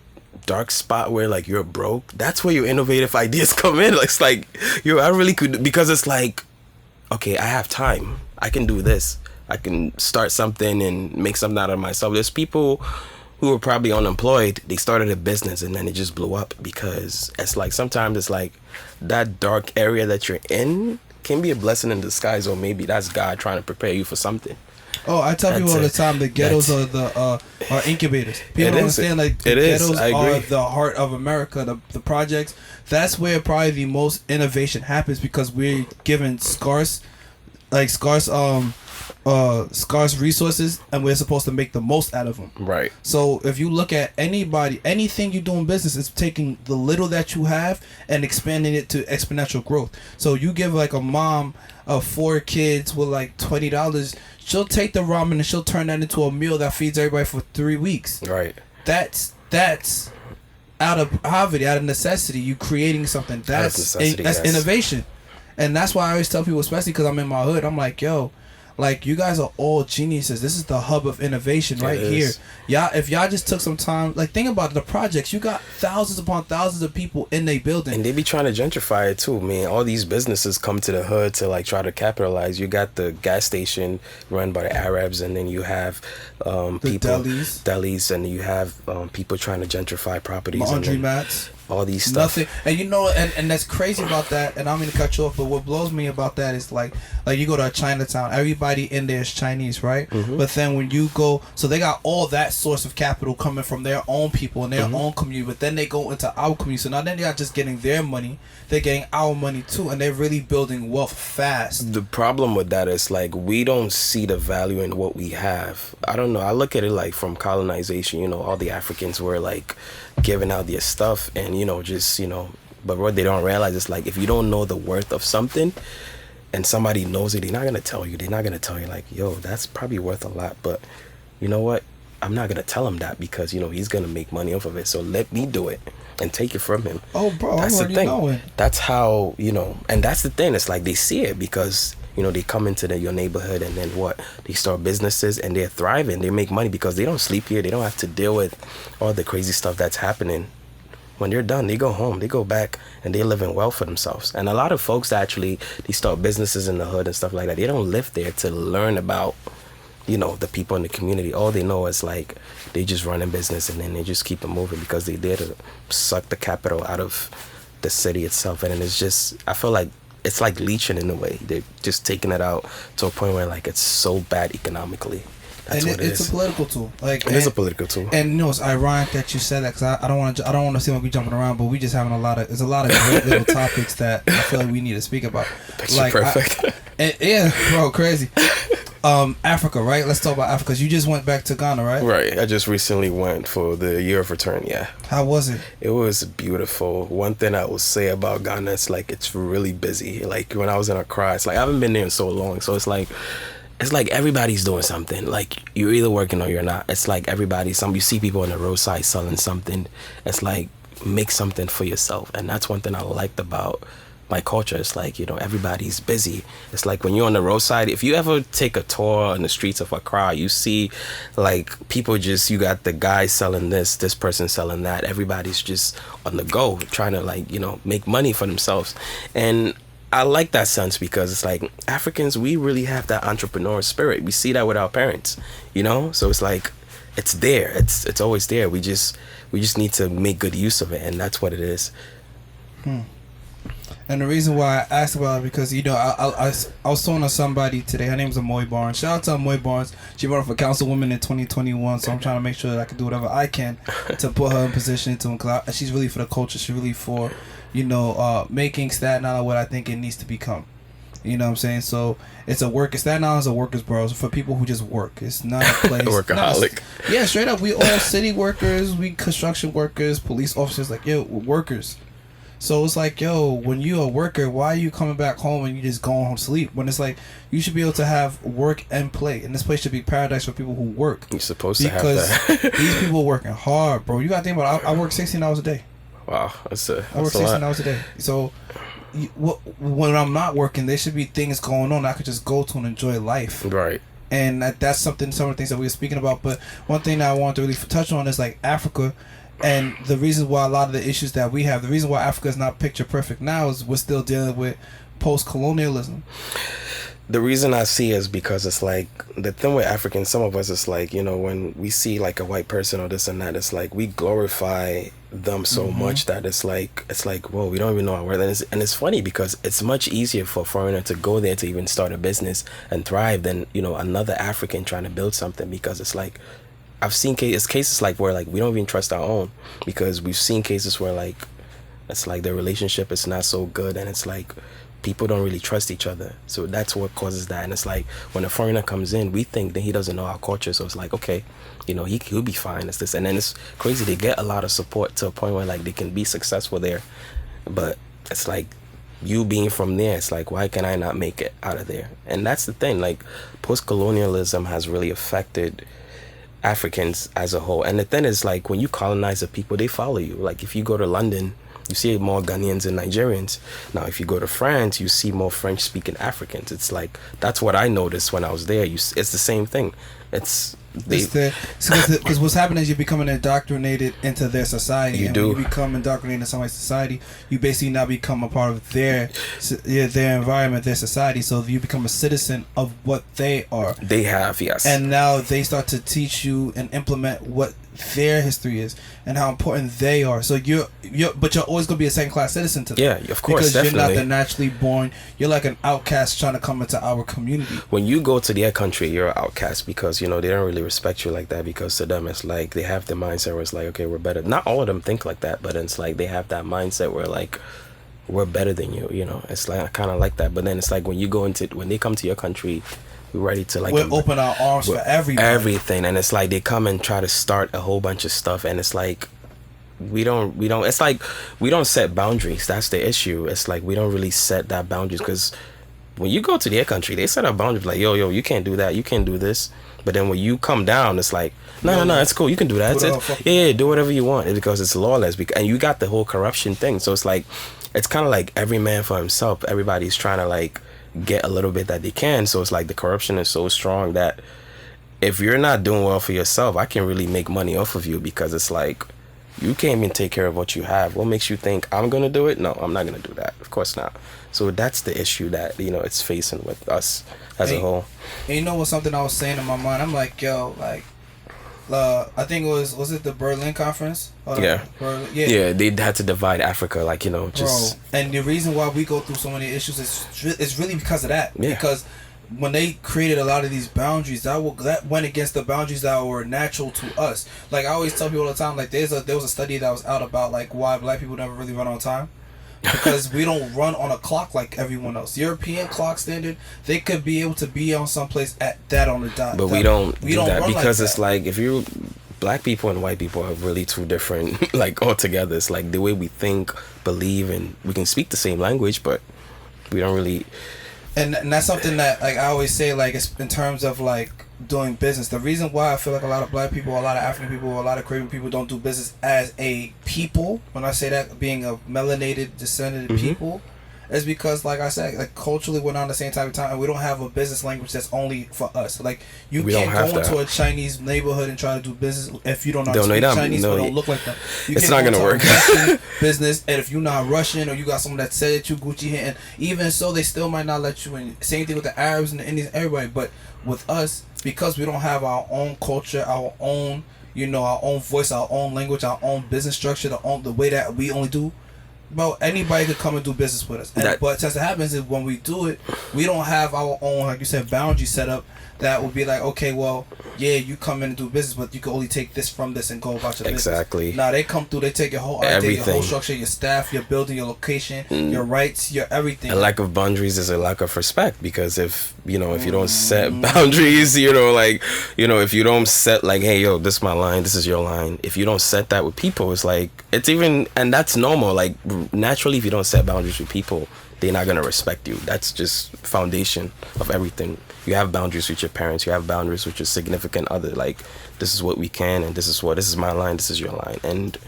dark spot where like you're broke, that's where your innovative ideas come in. It's like, I really could, because it's like, okay, I have time. I can do this. I can start something and make something out of myself. There's people who were probably unemployed, they started a business and then it just blew up, because it's like sometimes it's like that dark area that you're in can be a blessing in disguise, or maybe that's God trying to prepare you for something. Oh, I tell people all the time, the ghettos are incubators. People don't understand, like, the ghettos are the heart of America. The projects, that's where probably the most innovation happens, because we're given scarce resources, and we're supposed to make the most out of them. Right. So if you look at anything you do in business, it's taking the little that you have and expanding it to exponential growth. So you give like a mom of 4 kids with like $20, she'll take the ramen and she'll turn that into a meal that feeds everybody for 3 weeks. Right. That's out of poverty, out of necessity. You creating something that's innovation. And that's why I always tell people, especially because I'm in my hood, I'm like, yo, like, you guys are all geniuses. This is the hub of innovation right here. Y'all, if y'all just took some time, like, think about the projects. You got thousands upon thousands of people in their building. And they be trying to gentrify it too, man. All these businesses come to the hood to, like, try to capitalize. You got the gas station run by the Arabs, and then you have delis, and you have people trying to gentrify properties. Laundry mats. All these stuff. Nothing. And you know, and that's crazy about that, and I'm going to cut you off, but what blows me about that is like you go to a Chinatown, everybody in there is Chinese, right? Mm-hmm. But then when you go, so they got all that source of capital coming from their own people and their own community, but then they go into our community. So now they're not just getting their money, they're getting our money too, and they're really building wealth fast. The problem with that is like we don't see the value in what we have. I don't know. I look at it like from colonization, you know, all the Africans were like giving out their stuff and, you know, just, you know, But what they don't realize is like, if you don't know the worth of something and somebody knows it, they're not going to tell you. They're not going to tell you like, yo, that's probably worth a lot. But you know what? I'm not going to tell him that because, you know, he's going to make money off of it. So let me do it and take it from him. Oh, bro, that's I'm already knowing. That's how, you know, and that's the thing. It's like they see it because, you know, they come into your neighborhood and then what? They start businesses and they're thriving. They make money because they don't sleep here. They don't have to deal with all the crazy stuff that's happening. When they're done, they go home, they go back, and they live in well for themselves. And a lot of folks actually, they start businesses in the hood and stuff like that. They don't live there to learn about, you know, the people in the community. All they know is like they just run a business and then they just keep it moving because they there to suck the capital out of the city itself. And it's just, I feel like it's like leeching in a way. They're just taking it out to a point where like it's so bad economically. That's and what it is. It's a political tool. Like it is a political tool. And you know, it's ironic that you said that because I don't want to seem like we jumping around, but we just having there's a lot of great little topics that I feel like we need to speak about. Picture like perfect. Yeah, bro, crazy. Africa, right? Let's talk about Africa. 'Cause you just went back to Ghana, right? Right. I just recently went for the year of return. Yeah. How was it? It was beautiful. One thing I will say about Ghana, it's like it's really busy. Like when I was in Accra, it's like I haven't been there in so long, so it's like everybody's doing something. Like you're either working or you're not. It's like you see people on the roadside selling something. It's like make something for yourself, and that's one thing I liked about my culture. It's like, you know, everybody's busy. It's like when you're on the roadside, if you ever take a tour on the streets of Accra, you see like people you got the guy selling this person selling that. Everybody's just on the go trying to like, you know, make money for themselves. And I like that sense because it's like Africans, we really have that entrepreneur spirit. We see that with our parents, you know? So it's like, it's there. It's always there. We just need to make good use of it. And that's what it is. And the reason why I asked about it because, you know, I was talking to somebody today. Her name's Amoy Barnes. Shout out to Amoy Barnes. She ran for councilwoman in 2021. So I'm trying to make sure that I can do whatever I can to put her in position to, because she's really for the culture. She's really for, you know, making Staten Island what I think it needs to become. You know what I'm saying? So Staten Island is a workers' borough. It's for people who just work. It's not a place. Workaholic. Yeah, straight up. We all city workers. We construction workers, police officers. Like, yo, we're workers. So it's like, yo, when you're a worker, why are you coming back home and you just going home to sleep? When it's like, you should be able to have work and play. And this place should be paradise for people who work. You're supposed to have that. Because these people are working hard, bro. You got to think about it. I work 16 hours a day. Wow. I work 16 hours a day. So when I'm not working, there should be things going on I could just go to and enjoy life. Right. And that's some of the things that we were speaking about. But one thing that I want to really touch on is like Africa. And the reason why a lot of the issues that we have, the reason why Africa is not picture perfect now is we're still dealing with post-colonialism. The reason I see is because it's like the thing with Africans, some of us, it's like, you know, when we see like a white person or this and that, it's like we glorify them so much that it's like, whoa, we don't even know our worth. And it's funny because it's much easier for a foreigner to go there to even start a business and thrive than, you know, another African trying to build something, because it's like, I've seen cases like where like we don't even trust our own, because we've seen cases where like it's like the relationship is not so good and it's like people don't really trust each other. So that's what causes that. And it's like when a foreigner comes in, we think that he doesn't know our culture, so it's like, okay, you know, he'll be fine. It's this, and then it's crazy. They get a lot of support to a point where like they can be successful there, but it's like you being from there, it's like, why can I not make it out of there? And that's the thing. Like post-colonialism has really affected Africans as a whole. And the thing is, like, when you colonize a people, they follow you. Like if you go to London, you see more Ghanaians and Nigerians. Now if you go to France, you see more French speaking Africans. It's like, that's what I noticed when I was there. It's the same thing. Because what's happening is you're becoming indoctrinated into their society. When you become indoctrinated into somebody's society, you basically now become a part of their environment, their society. So you become a citizen of what they are. They have, yes. And now they start to teach you and implement what their history is and how important they are. So but you're always gonna be a second class citizen to them. Yeah, of course, because definitely. You're not the naturally born. You're like an outcast trying to come into our community. When you go to their country, you're an outcast because, you know, they don't really respect you like that, because to them it's like they have the mindset where it's like, okay, we're better. Not all of them think like that, but it's like they have that mindset where like we're better than you, you know. It's like I kind of like that. But then it's like when they come to your country, we're ready to like we'll open our arms for everything. And it's like they come and try to start a whole bunch of stuff, and it's like we don't it's like we don't set boundaries. That's the issue. It's like we don't really set that boundaries, because when you go to their country, they set up boundaries like, yo, you can't do that, you can't do this. But then when you come down, it's like, no, it's cool, you can do that. Yeah, do whatever you want. It's because it's lawless. And you got the whole corruption thing. So it's like, it's kind of like every man for himself. Everybody's trying to like get a little bit that they can. So it's like the corruption is so strong that if you're not doing well for yourself, I can really make money off of you, because it's like, you can't even take care of what you have. What makes you think I'm gonna do it? No, I'm not gonna do that. Of course not. So that's the issue that, you know, it's facing with us as a whole. And you know what, something I was saying in my mind, I'm like, yo, like, I think it was it the Berlin conference? Yeah. Yeah, they had to divide Africa, like, you know, just... Bro, and the reason why we go through so many issues is really because of that. Yeah. Because when they created a lot of these boundaries, that went against the boundaries that were natural to us. Like, I always tell people all the time, like, there was a study that was out about, like, why black people never really run on time. Because we don't run on a clock like everyone else. European clock standard, they could be able to be on someplace at that on the dot. But we don't do that, because like it's like, if you... Black people and white people are really two different, like, altogether. It's like the way we think, believe, and we can speak the same language, but we don't really... And that's something that, like, I always say, like, it's in terms of, like, doing business. The reason why I feel like a lot of black people, a lot of African people, a lot of Caribbean people don't do business as a people, when I say that, being a melanated, descended people, is because, like I said, like, culturally we're not on the same type of time, and we don't have a business language that's only for us. Like, you can't go into a Chinese neighborhood and try to do business if you don't know speak Chinese or don't look like them. It's not gonna work. Business, and if you're not Russian or you got someone that said that you Gucci here, and even so, they still might not let you in. Same thing with the Arabs and the Indians, everybody. But with us, because we don't have our own culture, our own, you know, our own voice, our own language, our own business structure, the way that we only do. Bro, anybody could come and do business with us. But as it happens is when we do it, we don't have our own, like you said, boundary set up that would be like, okay, well, yeah, you come in and do business, but you can only take this from this and go about your business. Exactly. Nah, they come through, they take your whole everything. your whole structure, your staff, your building, your location, your rights, your everything. A lack of boundaries is a lack of respect, because if, you know, if you don't set boundaries, you know, like, you know, if you don't set, like, hey, yo, this is my line, this is your line. If you don't set that with people, it's like, it's even, and that's normal. Like, naturally, if you don't set boundaries with people, they're not gonna respect you. That's just foundation of everything. You have boundaries with your parents. You have boundaries with your significant other. Like, this is what we can, and this is my line. This is your line. And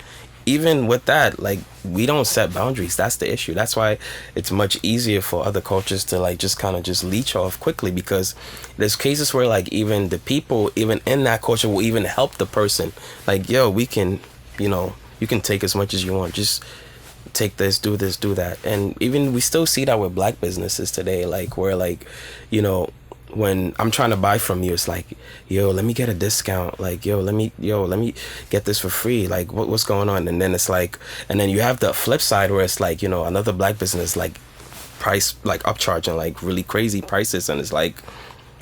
even with that, like, we don't set boundaries. That's the issue. That's why it's much easier for other cultures to, like, just kind of just leech off quickly, because there's cases where, like, even the people, even in that culture, will even help the person. Like, yo, we can, you know, you can take as much as you want. Just take this, do that. And even we still see that with black businesses today, like, where, like, you know, when I'm trying to buy from you, it's like, yo, let me get a discount. Like, let me get this for free. Like, what's going on? And then it's like, and then you have the flip side where it's like, you know, another black business, like, price, like, upcharging, like, really crazy prices. And it's like,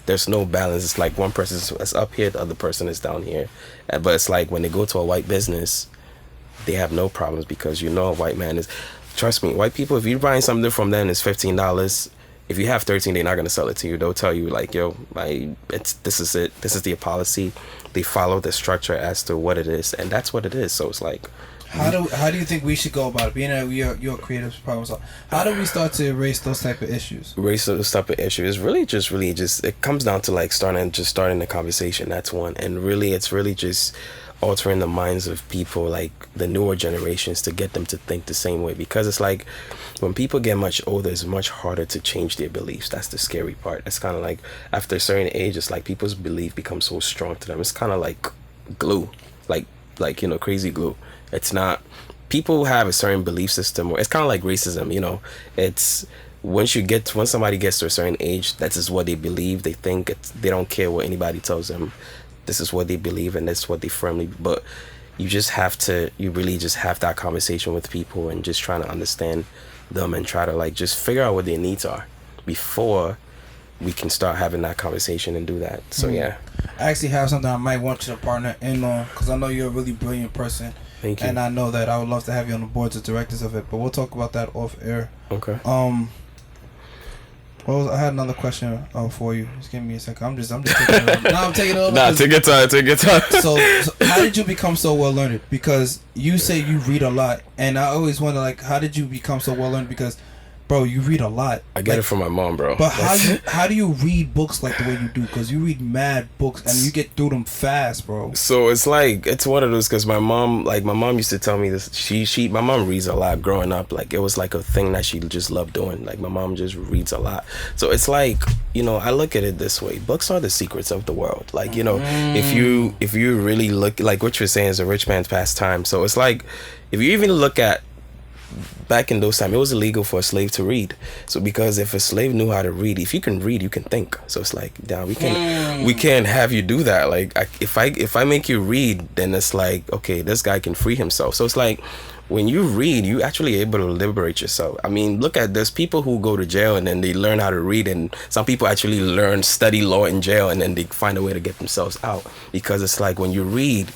there's no balance. It's like one person is up here, the other person is down here. But it's like when they go to a white business, they have no problems, because, you know, a white man is, trust me, white people, if you're buying something from them, it's $15. If you have 13, they're not going to sell it to you. They'll tell you, like, yo, this is it. This is the policy. They follow the structure as to what it is, and that's what it is. So it's like, how do you think we should go about it? Being that you're a creative problem solver, how do we start to erase those type of issues? Erase those type of issues is really just it comes down to, like, starting the conversation. That's one, and really it's really just altering the minds of people, like the newer generations, to get them to think the same way. Because it's like, when people get much older, it's much harder to change their beliefs. That's the scary part. It's kind of like, after a certain age, it's like people's belief becomes so strong to them. It's kind of like glue, like, you know, crazy glue. It's not, people have a certain belief system, or it's kind of like racism, you know. It's, once somebody gets to a certain age, that is what they believe. They think they don't care what anybody tells them. This is what they believe, and that's what they firmly. But you really just have that conversation with people, and just trying to understand them, and try to, like, just figure out what their needs are before we can start having that conversation and do that. So yeah, I actually have something I might want you to partner in on, because I know you're a really brilliant person. Thank you. And I know that I would love to have you on the boards of directors of it, but we'll talk about that off air. Okay. Well, I had another question for you. Just give me a second. I'm just taking it over. No, I'm taking it over. Nah, take your time. Take your time. So, how did you become so well learned? Because you say you read a lot, and I always wonder, like, how did you become so well learned? Because, bro, you read a lot. I get it from my mom, bro. But how do you read books like the way you do? Because you read mad books and you get through them fast, bro. So it's like, it's one of those, because my mom used to tell me this. My mom reads a lot growing up. Like, it was like a thing that she just loved doing. Like, my mom just reads a lot. So it's like, you know, I look at it this way. Books are the secrets of the world. Like, you know, if you really look, like what you're saying is a rich man's pastime. So it's like, if you even look at back in those times, it was illegal for a slave to read. So because if a slave knew how to read, if you can read, you can think. So it's like, damn, we can't have you do that. Like, if I make you read, then it's like, okay, this guy can free himself. So it's like, when you read, you actually able to liberate yourself. I mean, look at this. People who go to jail and then they learn how to read, and some people actually study law in jail, and then they find a way to get themselves out. Because it's like, when you read,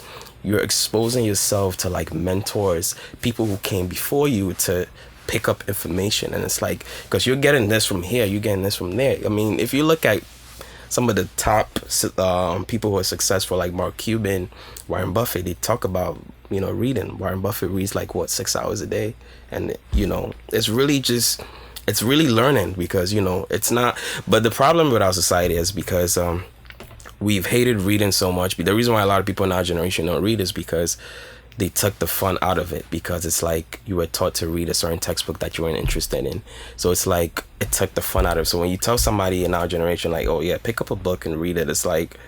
you're exposing yourself to like mentors, people who came before you to pick up information. And it's like, because you're getting this from here, you're getting this from there. I mean, if you look at some of the top people who are successful, like Mark Cuban, Warren Buffett, they talk about, you know, reading. Warren Buffett reads like 6 hours a day. And, you know, it's really learning, because, you know, it's not. But the problem with our society is because we've hated reading so much. But the reason why a lot of people in our generation don't read is because they took the fun out of it, because it's like you were taught to read a certain textbook that you weren't interested in. So it's like it took the fun out of it. So when you tell somebody in our generation, like, oh yeah, pick up a book and read it, it's like,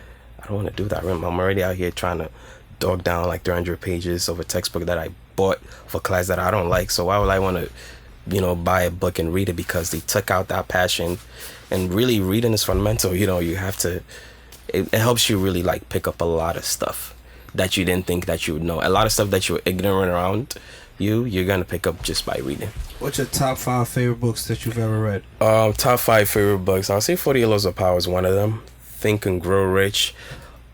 I don't want to do that. I'm already out here trying to dog down like 300 pages of a textbook that I bought for class that I don't like. So why would I want to, you know, buy a book and read it? Because they took out that passion. And really, reading is fundamental. You know, you have to. It helps you really like pick up a lot of stuff that you didn't think that you would know. A lot of stuff that you were ignorant around you're gonna pick up just by reading. What's your top 5 favorite books that you've ever read? Top 5 favorite books. I'll say 40 Laws of Power is one of them. Think and Grow Rich.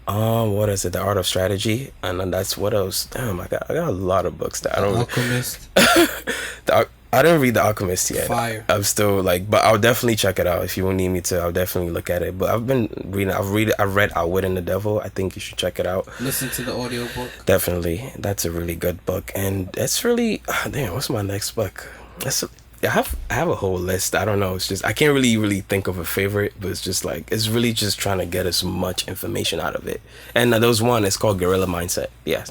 What is it? The Art of Strategy. And then that's what else. Damn, I got a lot of books that I don't. Alchemist. I didn't read The Alchemist yet. Fire. I'm still like, but I'll definitely check it out if you need me to. I'll definitely look at it. But I've been reading. I've read Outwitting the Devil. I think you should check it out. Listen to the audiobook. Definitely, that's a really good book, and it's really. Damn, what's my next book? I have a whole list. I don't know. It's just I can't really think of a favorite, but it's just like it's really just trying to get as much information out of it. And there was one. It's called Guerrilla Mindset. Yes.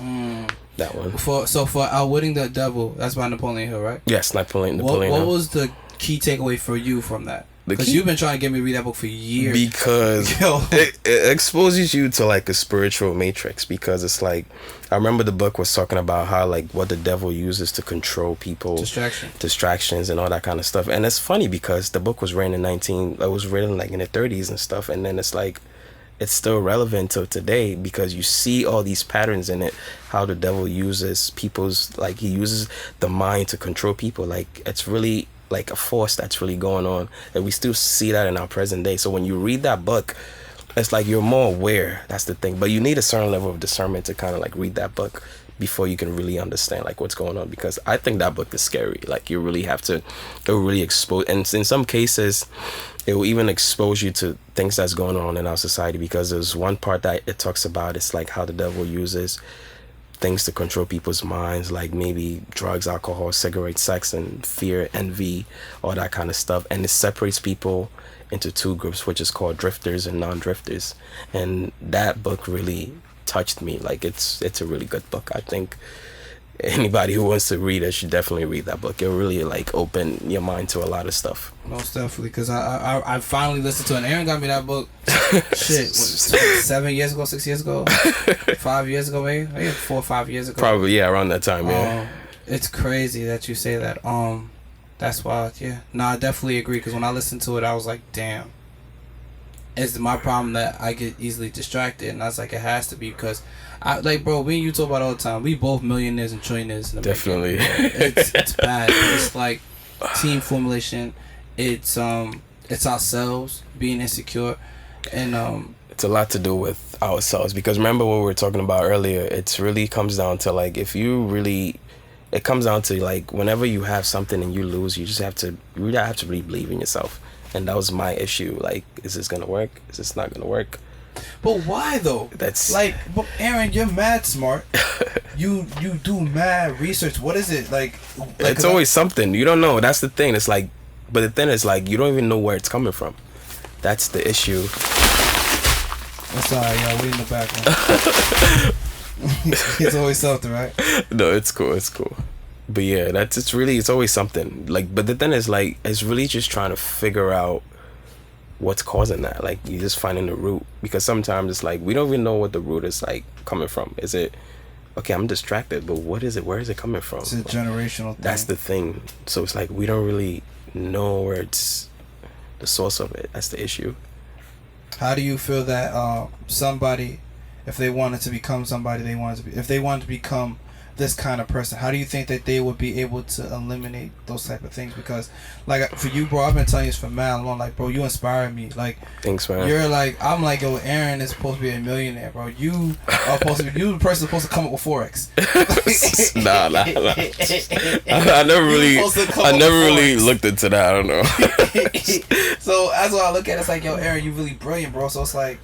That one. For Outwitting the Devil, that's by Napoleon Hill, right? Yes, Napoleon What Hill. was the key takeaway for you from that? Because you've been trying to get me to read that book for years. Because it exposes you to like a spiritual matrix. Because it's like, I remember the book was talking about how like what the devil uses to control people, distractions and all that kind of stuff. And it's funny because the book was written like in the 30s and stuff. And then it's like, it's still relevant to today because you see all these patterns in it, how the devil uses he uses the mind to control people. Like it's really like a force that's really going on, and we still see that in our present day. So when you read that book, it's like you're more aware. That's the thing. But you need a certain level of discernment to kind of like read that book before you can really understand like what's going on, because I think that book is scary. Like you really have to, it will really expose, and in some cases it will even expose you to things that's going on in our society, because there's one part that it talks about, it's like how the devil uses things to control people's minds, like maybe drugs, alcohol, cigarettes, sex, and fear, envy, all that kind of stuff. And it separates people into two groups, which is called drifters and non-drifters. And that book really touched me. Like it's a really good book. I think anybody who wants to read it should definitely read that book. It'll really like open your mind to a lot of stuff. Most definitely, because I finally listened to it. And Aaron got me that book. Shit, 7 years ago, 6 years ago, 5 years ago, maybe 4 or 5 years ago. Probably, yeah, around that time. Yeah. It's crazy that you say that. That's wild. Yeah. No, I definitely agree. Because when I listened to it, I was like, damn. It's my problem that I get easily distracted, and I was like, it has to be, because I like, bro, me and you talk about it all the time. We both millionaires and trillionaires in the definitely. It's bad. It's like team formulation. It's ourselves being insecure, and it's a lot to do with ourselves, because remember what we were talking about earlier. It's really comes down to like, it comes down to like whenever you have something and you lose, you really have to really believe in yourself. And that was my issue. Like, is this gonna work? Is this not gonna work? But why though? That's like, but Aaron, you're mad smart. you do mad research. What is it like? It's always something you don't know. That's the thing. It's like, but the thing is, like, you don't even know where it's coming from. That's the issue. That's alright, y'all. We in the background. It's always something, right? No, it's cool. It's cool. But yeah, it's always something. Like, but the thing is, like, it's really just trying to figure out what's causing that. Like, you just finding the root, because sometimes it's like we don't even know what the root is like coming from. Is it okay? I'm distracted, but what is it? Where is it coming from? It's a generational thing. That's the thing. So it's like we don't really know where it's the source of it. That's the issue. How do you feel that somebody, if they wanted to become somebody if they wanted to become this kind of person, how do you think that they would be able to eliminate those type of things? Because, like, for you, bro, I've been telling you this for mad long. Like, bro, you inspire me. Like, thanks, man. You're like, I'm like, yo, Aaron is supposed to be a millionaire, bro. You are supposed to be, you the person supposed to come up with Forex. Nah. I never really looked into that. I don't know. So that's why I look at it. It's like, yo, Aaron, you really brilliant, bro. So it's like,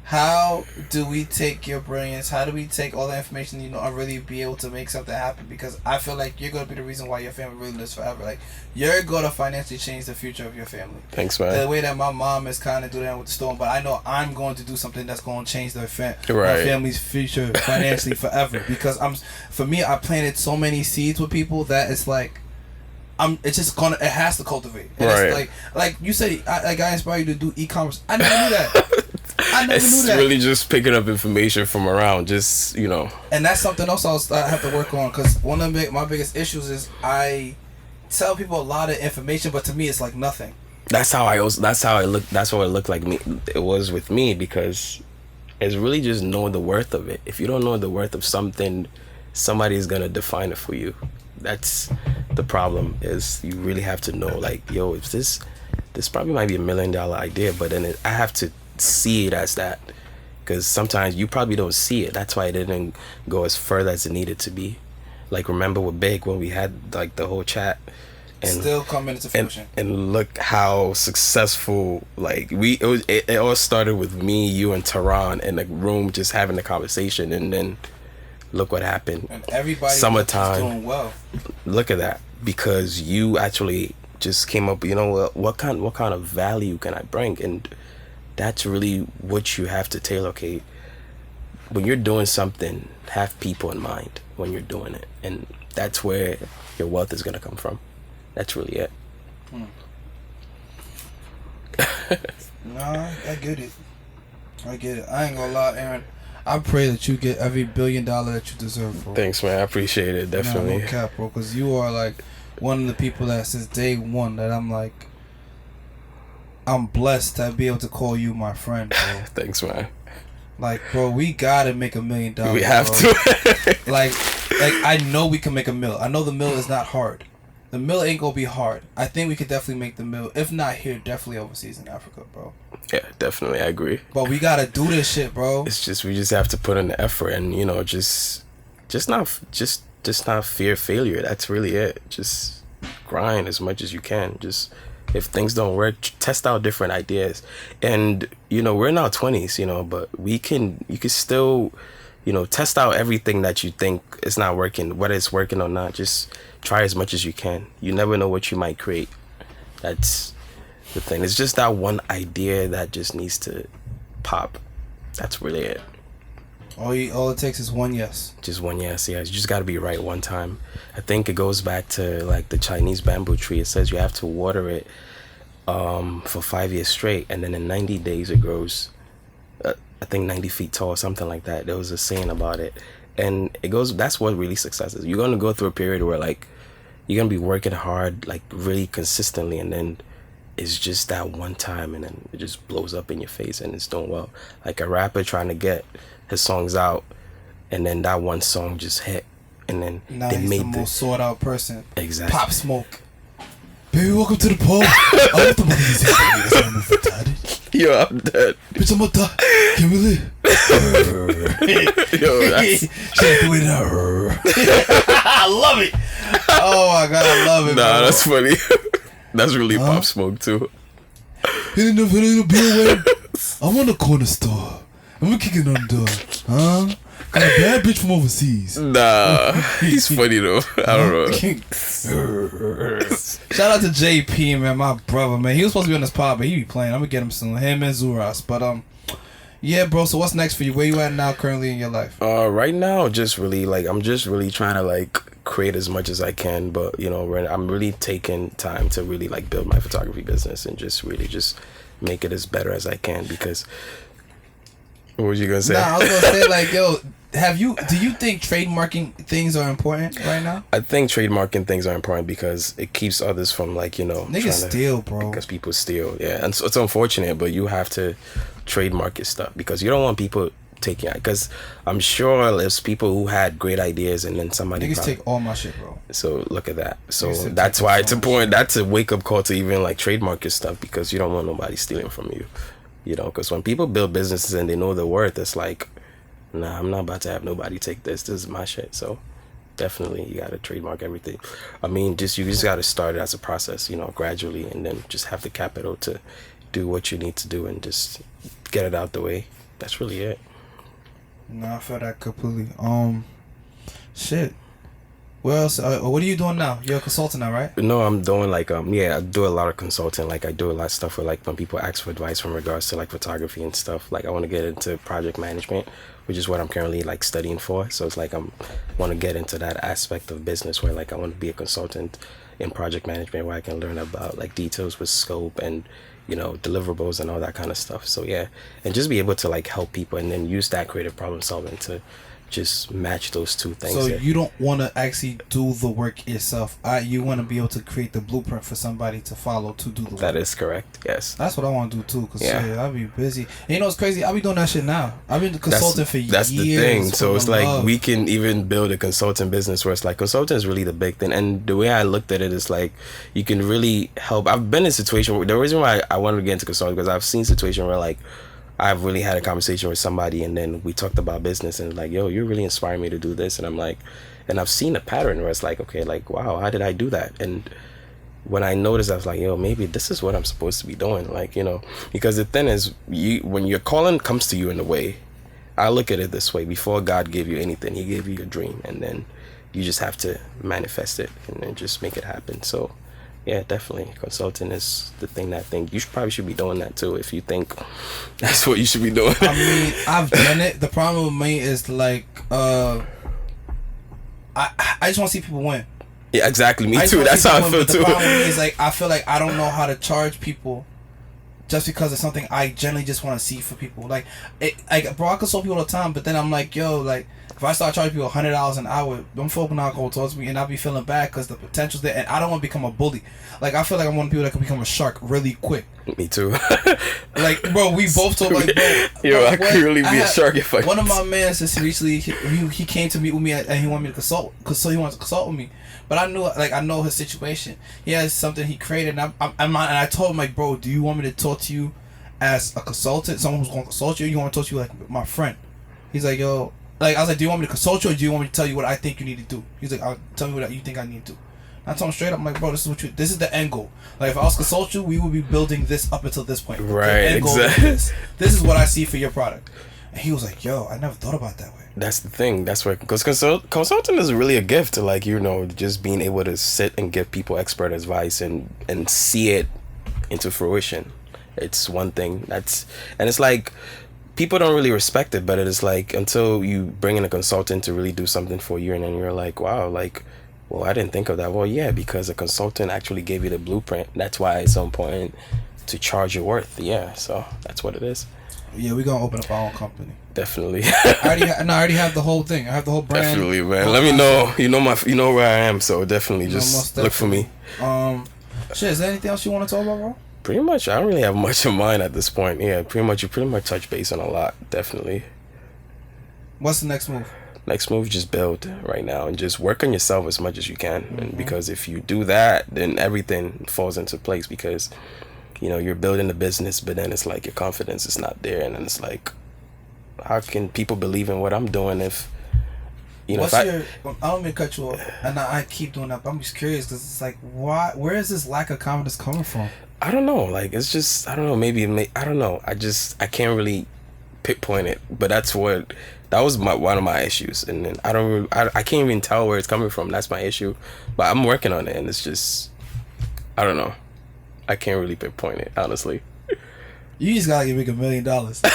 how do we take your brilliance? How do we take all the information you know and really be able to make something happen? Because I feel like you're going to be the reason why your family really lives forever. Like, you're going to financially change the future of your family. Thanks, man. The way that my mom is kind of doing that with the storm, but I know I'm going to do something that's going to change my family's future financially forever. Because for me, I planted so many seeds with people that it's like, it's just it has to cultivate. And it's like you said, I inspire you to do e-commerce. I never knew that. It's really just picking up information from around, just, you know. And that's something else I have to work on, because one of my biggest issues is I tell people a lot of information, but to me it's like nothing. That's how it looked like me. It was with me, because it's really just knowing the worth of it. If you don't know the worth of something, somebody's gonna define it for you. That's the problem. Is you really have to know, like, yo, if this probably might be $1 million idea, but then I have to see it as that, because sometimes you probably don't see it. That's why it didn't go as further as it needed to be. Like, remember with Big, when we had like the whole chat, and still coming into fruition, and look how successful, like, it all started with me, you, and Tehran in the room just having the conversation, and then look what happened. And everybody summertime doing well. Look at that, because you actually just came up, you know, what kind of value can I bring? And that's really what you have to tailor. Okay, when you're doing something, have people in mind when you're doing it, and that's where your wealth is gonna come from. That's really it. Nah, I get it. I ain't gonna lie, Aaron. I pray that you get every $1 billion that you deserve, bro. Thanks, man. I appreciate it. Definitely. No cap, bro. Because you are like one of the people that since day one that I'm blessed to be able to call you my friend, bro. Thanks, man. Like, bro, we gotta make $1 million. We have to. like I know we can make a mill. I know the mill is not hard. The mill ain't gonna be hard. I think we could definitely make the mill. If not here, definitely overseas in Africa, bro. Yeah, definitely. I agree. But we gotta do this shit, bro. It's just, we just have to put in the effort, and, you know, just not fear failure. That's really it. Just grind as much as you can. Just, if things don't work, test out different ideas. And, you know, we're in our 20s, you know, but you can still, you know, test out everything that you think is not working, whether it's working or not. Just try as much as you can. You never know what you might create. That's the thing. It's just that one idea that just needs to pop. That's really it. All it takes is one yes. Just one yes. Yeah, you just got to be right one time. I think it goes back to like the Chinese bamboo tree. It says you have to water it for 5 years straight, and then in 90 days it grows, I think 90 feet tall, something like that. There was a saying about it, and it goes. That's what really success is. You're gonna go through a period where, like, you're gonna be working hard, like, really consistently, and then it's just that one time, and then it just blows up in your face, and it's doing well. Like a rapper trying to get his songs out, and then that one song just hit, and then now they he's made the most sought out person. Exactly. Pop Smoke. Baby, welcome to the pub. I want the money. Yo, I'm dead. Bitch, I'm gonna die. Can we live? Yo, that's... I love it. Oh my god, I love it. Nah, bro. that's funny. That's really Pop Smoke too. It'll be away. I'm on the corner store. I'm kicking on the door. Huh? Got a bad bitch from overseas. Nah, he's funny though. I don't know. Shout out to JP, man, my brother, man. He was supposed to be on this pod, but he be playing. I'm gonna get him soon. Him and Zuras. But yeah, bro. So what's next for you? Where you at now, currently in your life? Right now, just really I'm just really trying to create as much as I can, but I'm really taking time to really build my photography business and just really just make it as better as I can. Because what was you gonna say? Nah, I was gonna say yo, do you think trademarking things are important right now? I think trademarking things are important because it keeps others from niggas steal, bro. Because people steal, yeah, and so it's unfortunate, but you have to trademark your stuff because you don't want people taking it. Because I'm sure there's people who had great ideas and then somebody niggas take all my shit, bro. So look at that. So that's why it's important. That's a wake up call to even trademark your stuff because you don't want nobody stealing from you. Because when people build businesses and they know the worth, it's like, nah, I'm not about to have nobody take this. This is my shit. So definitely you got to trademark everything. I mean, you just got to start it as a process, gradually, and then just have the capital to do what you need to do and just get it out the way. That's really it. No, I feel that completely. Shit. Well, what are you doing now? You're a consultant now, right? No, I'm doing I do a lot of consulting. I do a lot of stuff where when people ask for advice from regards to photography and stuff. I want to get into project management, which is what I'm currently studying for. So it's I want to get into that aspect of business where I want to be a consultant in project management where I can learn about details with scope and deliverables and all that kind of stuff. So yeah, and just be able to help people and then use that creative problem solving to just match those two things. So you don't want to actually do the work yourself. You want to be able to create the blueprint for somebody to follow to do the work. That is correct. Yes. That's what I want to do too. Cause I'll be busy. And what's crazy? I'll be doing that shit now. I've been consulting for years. That's the thing. So it's we can even build a consulting business where it's consulting is really the big thing. And the way I looked at it is you can really help. I've been in a situation where the reason why I wanted to get into consulting because I've seen situations where I've really had a conversation with somebody and then we talked about business and yo, you're really inspiring me to do this. And I'm and I've seen a pattern where it's okay, wow, how did I do that? And when I noticed, I was yo, maybe this is what I'm supposed to be doing. Because the thing is, when your calling comes to you in a way, I look at it this way: before God gave you anything, He gave you your dream, and then you just have to manifest it and then just make it happen. So yeah, definitely. Consulting is the thing that I think you probably should be doing that too if you think that's what you should be doing. I mean, I've done it. The problem with me is I just want to see people win. Yeah, exactly. Me too. That's how I feel too. The problem is I feel I don't know how to charge people just because it's something I generally just want to see for people. Bro, I consult people all the time, but then I'm yo, if I start charging people $100 an hour, them folk not going towards me, and I'll be feeling bad because the potential's there, and I don't want to become a bully. I feel I'm one of the people that can become a shark really quick. Me too. Bro, we both talk bro. Yo, I could really be a shark if I. One of my mans just recently, he came to meet with me and he wanted me to consult, so he wants to consult with me. But I knew, I know his situation. He has something he created, and I told him, bro, do you want me to talk to you as a consultant, someone who's going to consult you, or you want me to talk to you like my friend? He's yo. I was do you want me to consult you or do you want me to tell you what I think you need to do? He's I'll tell me what you think I need to do. I told him straight up, I'm bro, this is the end goal. If I was to consult you, we would be building this up until this point. Right, the end goal exactly. Is this is what I see for your product. And he was yo, I never thought about that way. That's the thing. That's where, because consulting is really a gift to just being able to sit and give people expert advice and see it into fruition. It's one thing and it's people don't really respect it, but it is until you bring in a consultant to really do something for you and then you're wow, well, I didn't think of that. Well, yeah, because a consultant actually gave you the blueprint. That's why it's so important to charge your worth. Yeah, so that's what it is. Yeah, we're gonna open up our own company. Definitely. I already have the whole thing. I have the whole brand. Definitely, man. Let me know. You know where I am, so definitely just look for me. Shit, is there anything else you want to talk about, bro? Pretty much, I don't really have much in mind at this point. Yeah, you pretty much touch base on a lot, definitely. What's the next move? Next move, just build right now and just work on yourself as much as you can. And because if you do that, then everything falls into place because, you're building a business, but then it's your confidence is not there. And then it's how can people believe in what I'm doing if You know, What's your? I don't mean to cut you off, and I keep doing that. But I'm just curious because it's like, why? Where is this lack of confidence coming from? I don't know. Like, it's just, I don't know. Maybe I don't know. I can't really pinpoint it. But that was one of my issues. And then I can't even tell where it's coming from. That's my issue. But I'm working on it, and it's just, I don't know. I can't really pinpoint it, honestly. You just gotta make $1 million. That's it.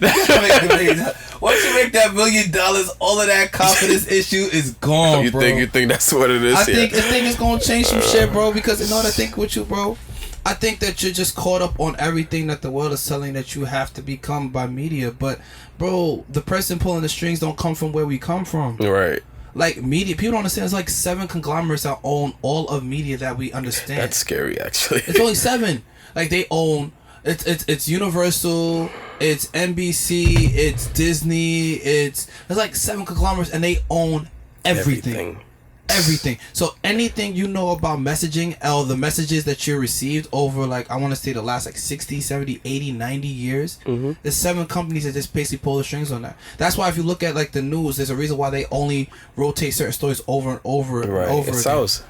You gotta make $1 million. Once you make that $1 million, all of that confidence issue is gone, bro. You think that's what it is? I think it's gonna change some shit, bro. Because you know what I think with you, bro. I think that you're just caught up on everything that the world is telling that you have to become by media. But, bro, the person pulling the strings don't come from where we come from. Right. Like, media, people don't understand. It's like 7 conglomerates that own all of media that we understand. That's scary, actually. It's only 7. Like, they own it's Universal, it's NBC, it's Disney, there's like 7 conglomerates, and they own everything. So anything you know about messaging, or the messages that you received over, like, I want to say the last like 60, 70, 80, 90 years, there's 7 companies that just basically pull the strings on that. That's why if you look at like the news, there's a reason why they only rotate certain stories over and over and over again. Sells.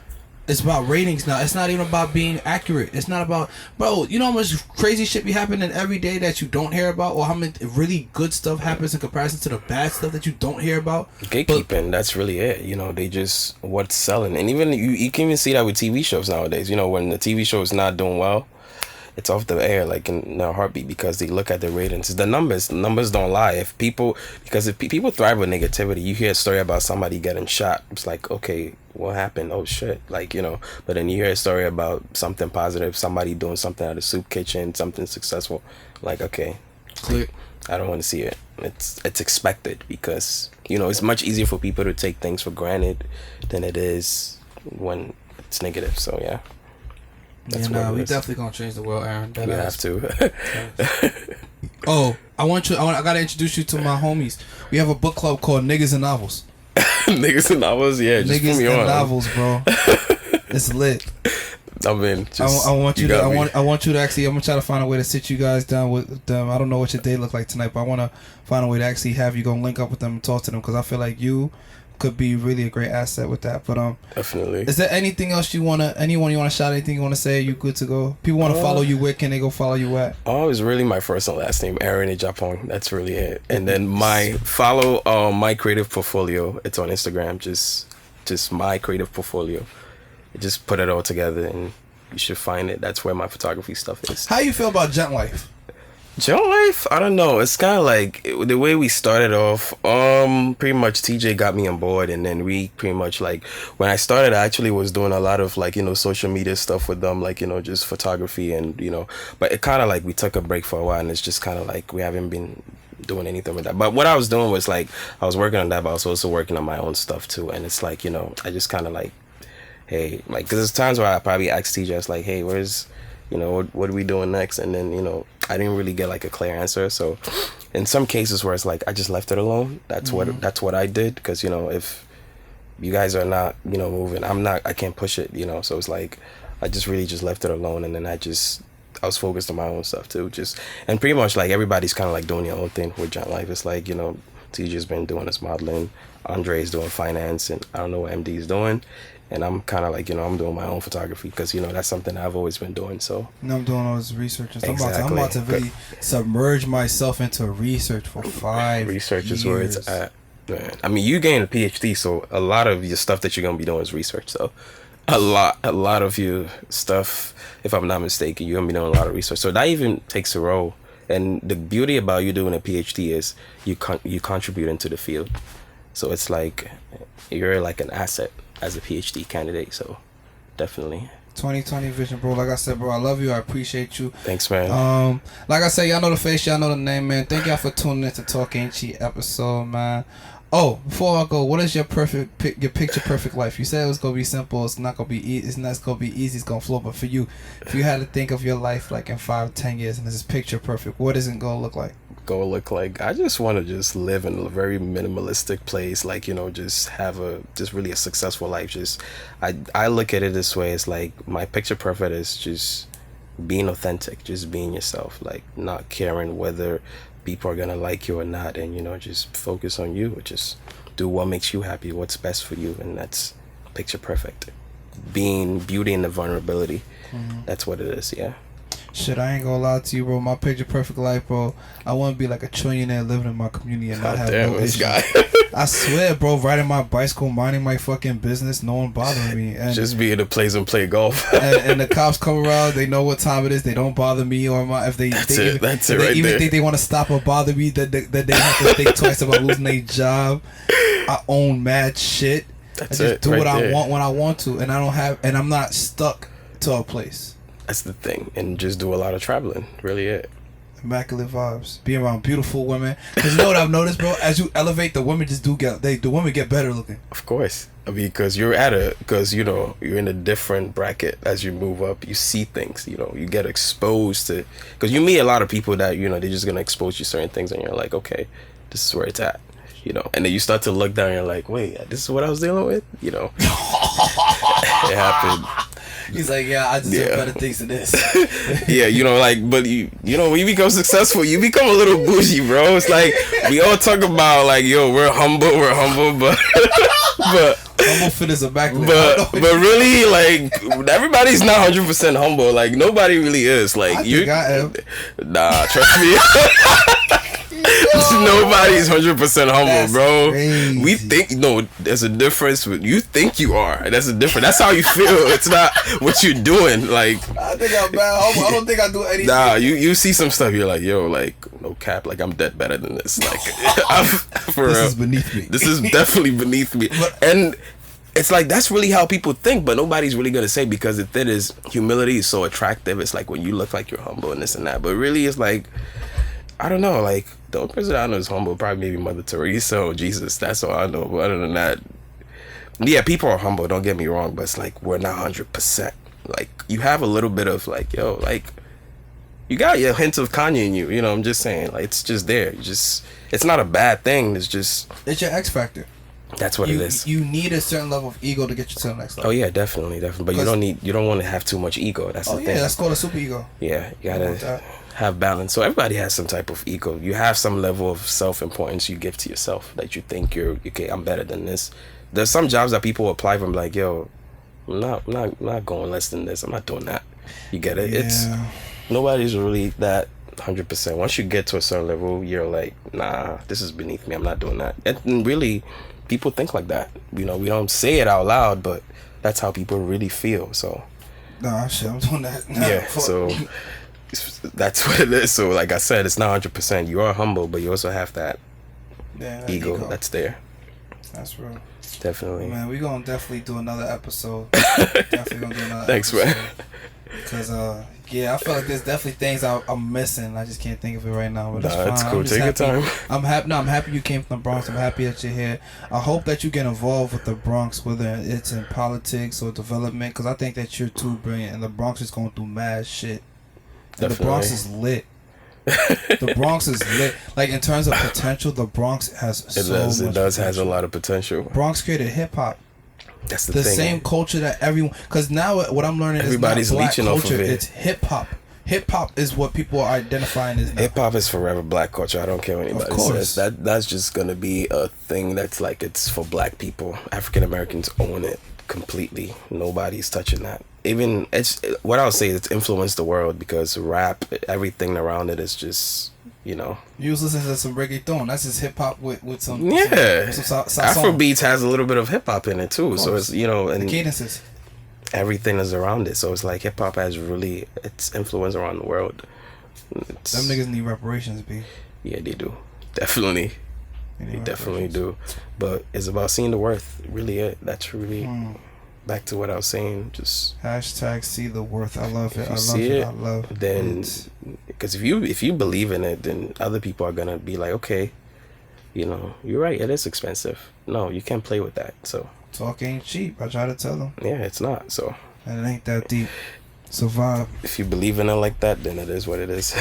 It's about ratings now. It's not even about being accurate. It's not about, bro, you know how much crazy shit be happening every day that you don't hear about, or how much really good stuff happens in comparison to the bad stuff that you don't hear about? Gatekeeping, that's really it. You know, they just, what's selling. And even, you can even see that with TV shows nowadays. You know, when the TV show is not doing well, it's off the air like in a heartbeat, because they look at the ratings. The numbers don't lie. Because if people thrive with negativity, you hear a story about somebody getting shot, it's like, okay, what happened? Oh shit, like, you know. But then you hear a story about something positive, somebody doing something at a soup kitchen, something successful, like, okay, Click. I don't want to see it. It's expected, because, you know, it's much easier for people to take things for granted than it is when it's negative. So yeah. That's we definitely gonna change the world, Aaron. We have to. Oh, I gotta introduce you to my homies. We have a book club called Niggas and Novels. Niggas and Novels, yeah. Just Niggas put me and on. Novels, bro. It's lit. I mean, I want you to actually. I'm gonna try to find a way to sit you guys down with them. I don't know what your day look like tonight, but I want to find a way to actually have you go link up with them and talk to them, because I feel like you could be really a great asset with that. But definitely. Is there anything else anyone you wanna shout, anything you wanna say? You good to go? People wanna follow you. Where can they go follow you at? Oh, it's really my first and last name, Aaron Agyapong. That's really it. And then my creative portfolio. It's on Instagram. Just my creative portfolio. Just put it all together and you should find it. That's where my photography stuff is. How you feel about Gent Life? Gent Life, I don't know. It's kind of like the way we started off. Pretty much TJ got me on board, and then we pretty much, like, when I started, I actually was doing a lot of, like, you know, social media stuff with them, like, you know, just photography, and, you know, but it kind of like we took a break for a while, and it's just kind of like we haven't been doing anything with that. But what I was doing was, like, I was working on that, but I was also working on my own stuff too, and it's like, you know, I just kind of like, hey, like, because there's times where I probably ask TJ, it's like, hey, where's, you know, what are we doing next? And then, you know, I didn't really get like a clear answer. So in some cases where it's like I just left it alone, that's what I did, because, you know, if you guys are not, you know, moving, I can't push it, you know. So it's like I just really just left it alone, and then I was focused on my own stuff too, and pretty much like everybody's kind of like doing their own thing with Gent Life. It's like, you know, TJ's been doing his modeling, Andre's doing finance, and I don't know what MD's doing. And I'm kind of like, you know, I'm doing my own photography, because, you know, that's something I've always been doing. So I'm doing all this research. Exactly. I'm about to really submerge myself into research for 5 research years. is where it's at, man. I mean, you gain a PhD, so a lot of your stuff that you're gonna be doing is research. So a lot of your stuff, if I'm not mistaken, you're gonna be doing a lot of research. So that even takes a role. And the beauty about you doing a PhD is you contribute into the field. So it's like you're like an asset as a PhD candidate. So definitely 2020 vision, bro. Like I said, bro, I love you. I appreciate you. Thanks, man. Like I said, y'all know the face, y'all know the name, man. Thank y'all for tuning in to Talk Ain't Cheat episode, man. Oh, before I go, what is your picture perfect life? You said it was gonna be simple. It's not gonna be easy. It's not gonna be easy. It's gonna flow. But for you, if you had to think of your life like in 5, 10 years, and this is picture perfect, what is it gonna look like? I just want to just live in a very minimalistic place, like, you know, just have really a successful life. I look at it this way. It's like my picture perfect is just being authentic, just being yourself, like not caring whether people are gonna like you or not, and just focus on you. Just do what makes you happy, what's best for you, and that's picture perfect. Being beauty and the vulnerability. That's what it is. Yeah. Shit, I ain't gonna lie to you, bro. My picture perfect life, bro. I want to be like a trillionaire living in my community and not have no this issues. guy. I swear, bro. Riding my bicycle, minding my fucking business, no one bothering me. And Just be in the place and play golf. and the cops come around, they know what time it is. They don't bother me or my if they. That's they it. Even, That's if it they right even there. think they want to stop or bother me, that they have to think twice about losing their job. I own mad shit. That's I just it, do right what I there. want when I want to, and I'm not stuck to a place. That's the thing, and just do a lot of traveling. Really, it. Immaculate vibes. Be around beautiful women. Cause you know what I've noticed, bro? As you elevate, the women just the women get better looking. Of course, because you're in a different bracket as you move up. You see things, you get exposed to, because you meet a lot of people that they're just gonna expose you certain things, and you're like, okay, this is where it's at, and then you start to look down, and you're like, wait, this is what I was dealing with, It happened. He's like, yeah, I just have better things than this. Yeah, but when you become successful, you become a little bougie, bro. It's like we all talk about like, yo, we're humble, but Humble fit is immaculate. but really, like, everybody's not 100% humble. Like, nobody really is. Like, I think I am. Nah, trust me. Nobody's 100% humble, That's bro. crazy. We think there's a difference. You think you are. That's a difference. That's how you feel. It's not what you're doing. Like, I think I'm bad humble. I don't think I do anything. nah, you see some stuff. You're like, yo, like, no cap. Like, I'm dead better than this. Like, for This real. is beneath me. This is definitely beneath me. And it's like, that's really how people think, but nobody's really gonna say, because the thing is, humility is so attractive. It's like when you look like you're humble and this and that, but really it's like, I don't know, like, the only person I know is humble probably maybe Mother Teresa or Jesus. That's all I know. But other than that, yeah, people are humble, don't get me wrong, but it's like, we're not 100%. Like, you have a little bit of like, yo, like, you got your hints of Kanye in you, I'm just saying, like, it's just there. It's not a bad thing. It's your X factor. That's what it is. You need a certain level of ego to get you to the next level. Oh yeah, definitely. But you don't want to have too much ego. That's the thing. Yeah, that's called a super ego. Yeah, you gotta have balance. So everybody has some type of ego. You have some level of self-importance you give to yourself, that you think you're okay. I'm better than this. There's some jobs that people apply from, like, yo, I'm not going less than this. I'm not doing that. You get it? Yeah. It's nobody's really that 100%. Once you get to a certain level, you're like, nah, this is beneath me. I'm not doing that. And really, people think like that. We don't say it out loud, but that's how people really feel. So Nah, shit, I'm doing that. Nah, yeah, fuck. so that's what it is. So like I said, it's not 100%. You are humble, but you also have that ego that's there. That's real. Definitely. Man, we gonna definitely do another episode. Definitely gonna do another Thanks, episode. man. Because I feel like there's definitely things I'm missing. I just can't think of it right now. But Nah, that's it's fine. cool. I'm just Take your happy. time. I'm happy. No, I'm happy you came from the Bronx. I'm happy that you're here. I hope that you get involved with the Bronx, whether it's in politics or development, because I think that you're too brilliant. And the Bronx is going through mad shit. And the Bronx is lit. The Bronx is lit. Like, in terms of potential, the Bronx has It does has a lot of potential. Bronx created hip hop. That's The thing. same culture that everyone, because now what I'm learning Everybody's is not black leeching off of culture, it. it's hip hop. Hip hop is what people are identifying as now. Hip hop is forever black culture. I don't care what anybody Of course. says. That's just gonna be a thing that's like, it's for black people. African Americans own it completely. Nobody's touching that. Even it's what I would say, it's influenced the world, because rap, everything around it is just, You was listening to some reggaeton. That's just hip hop with some some sazon. Afrobeats has a little bit of hip hop in it too. So it's the and cadences. everything is around it. So it's like hip hop has really its influence around the world. Them niggas need reparations, B. Yeah, they do. Definitely. They definitely do. But it's about seeing the worth. Really it. That's really back to what I was saying. Just hashtag see the worth. I love it. I love see it. it, I love it. then, because if you believe in it, then other people are gonna be like, okay, you're right, it is expensive. No, you can't play with that. So Talk ain't cheap. I try to tell them. yeah, it's not. So And it ain't that deep. So vibe. if you believe in it like that, then it is what it is.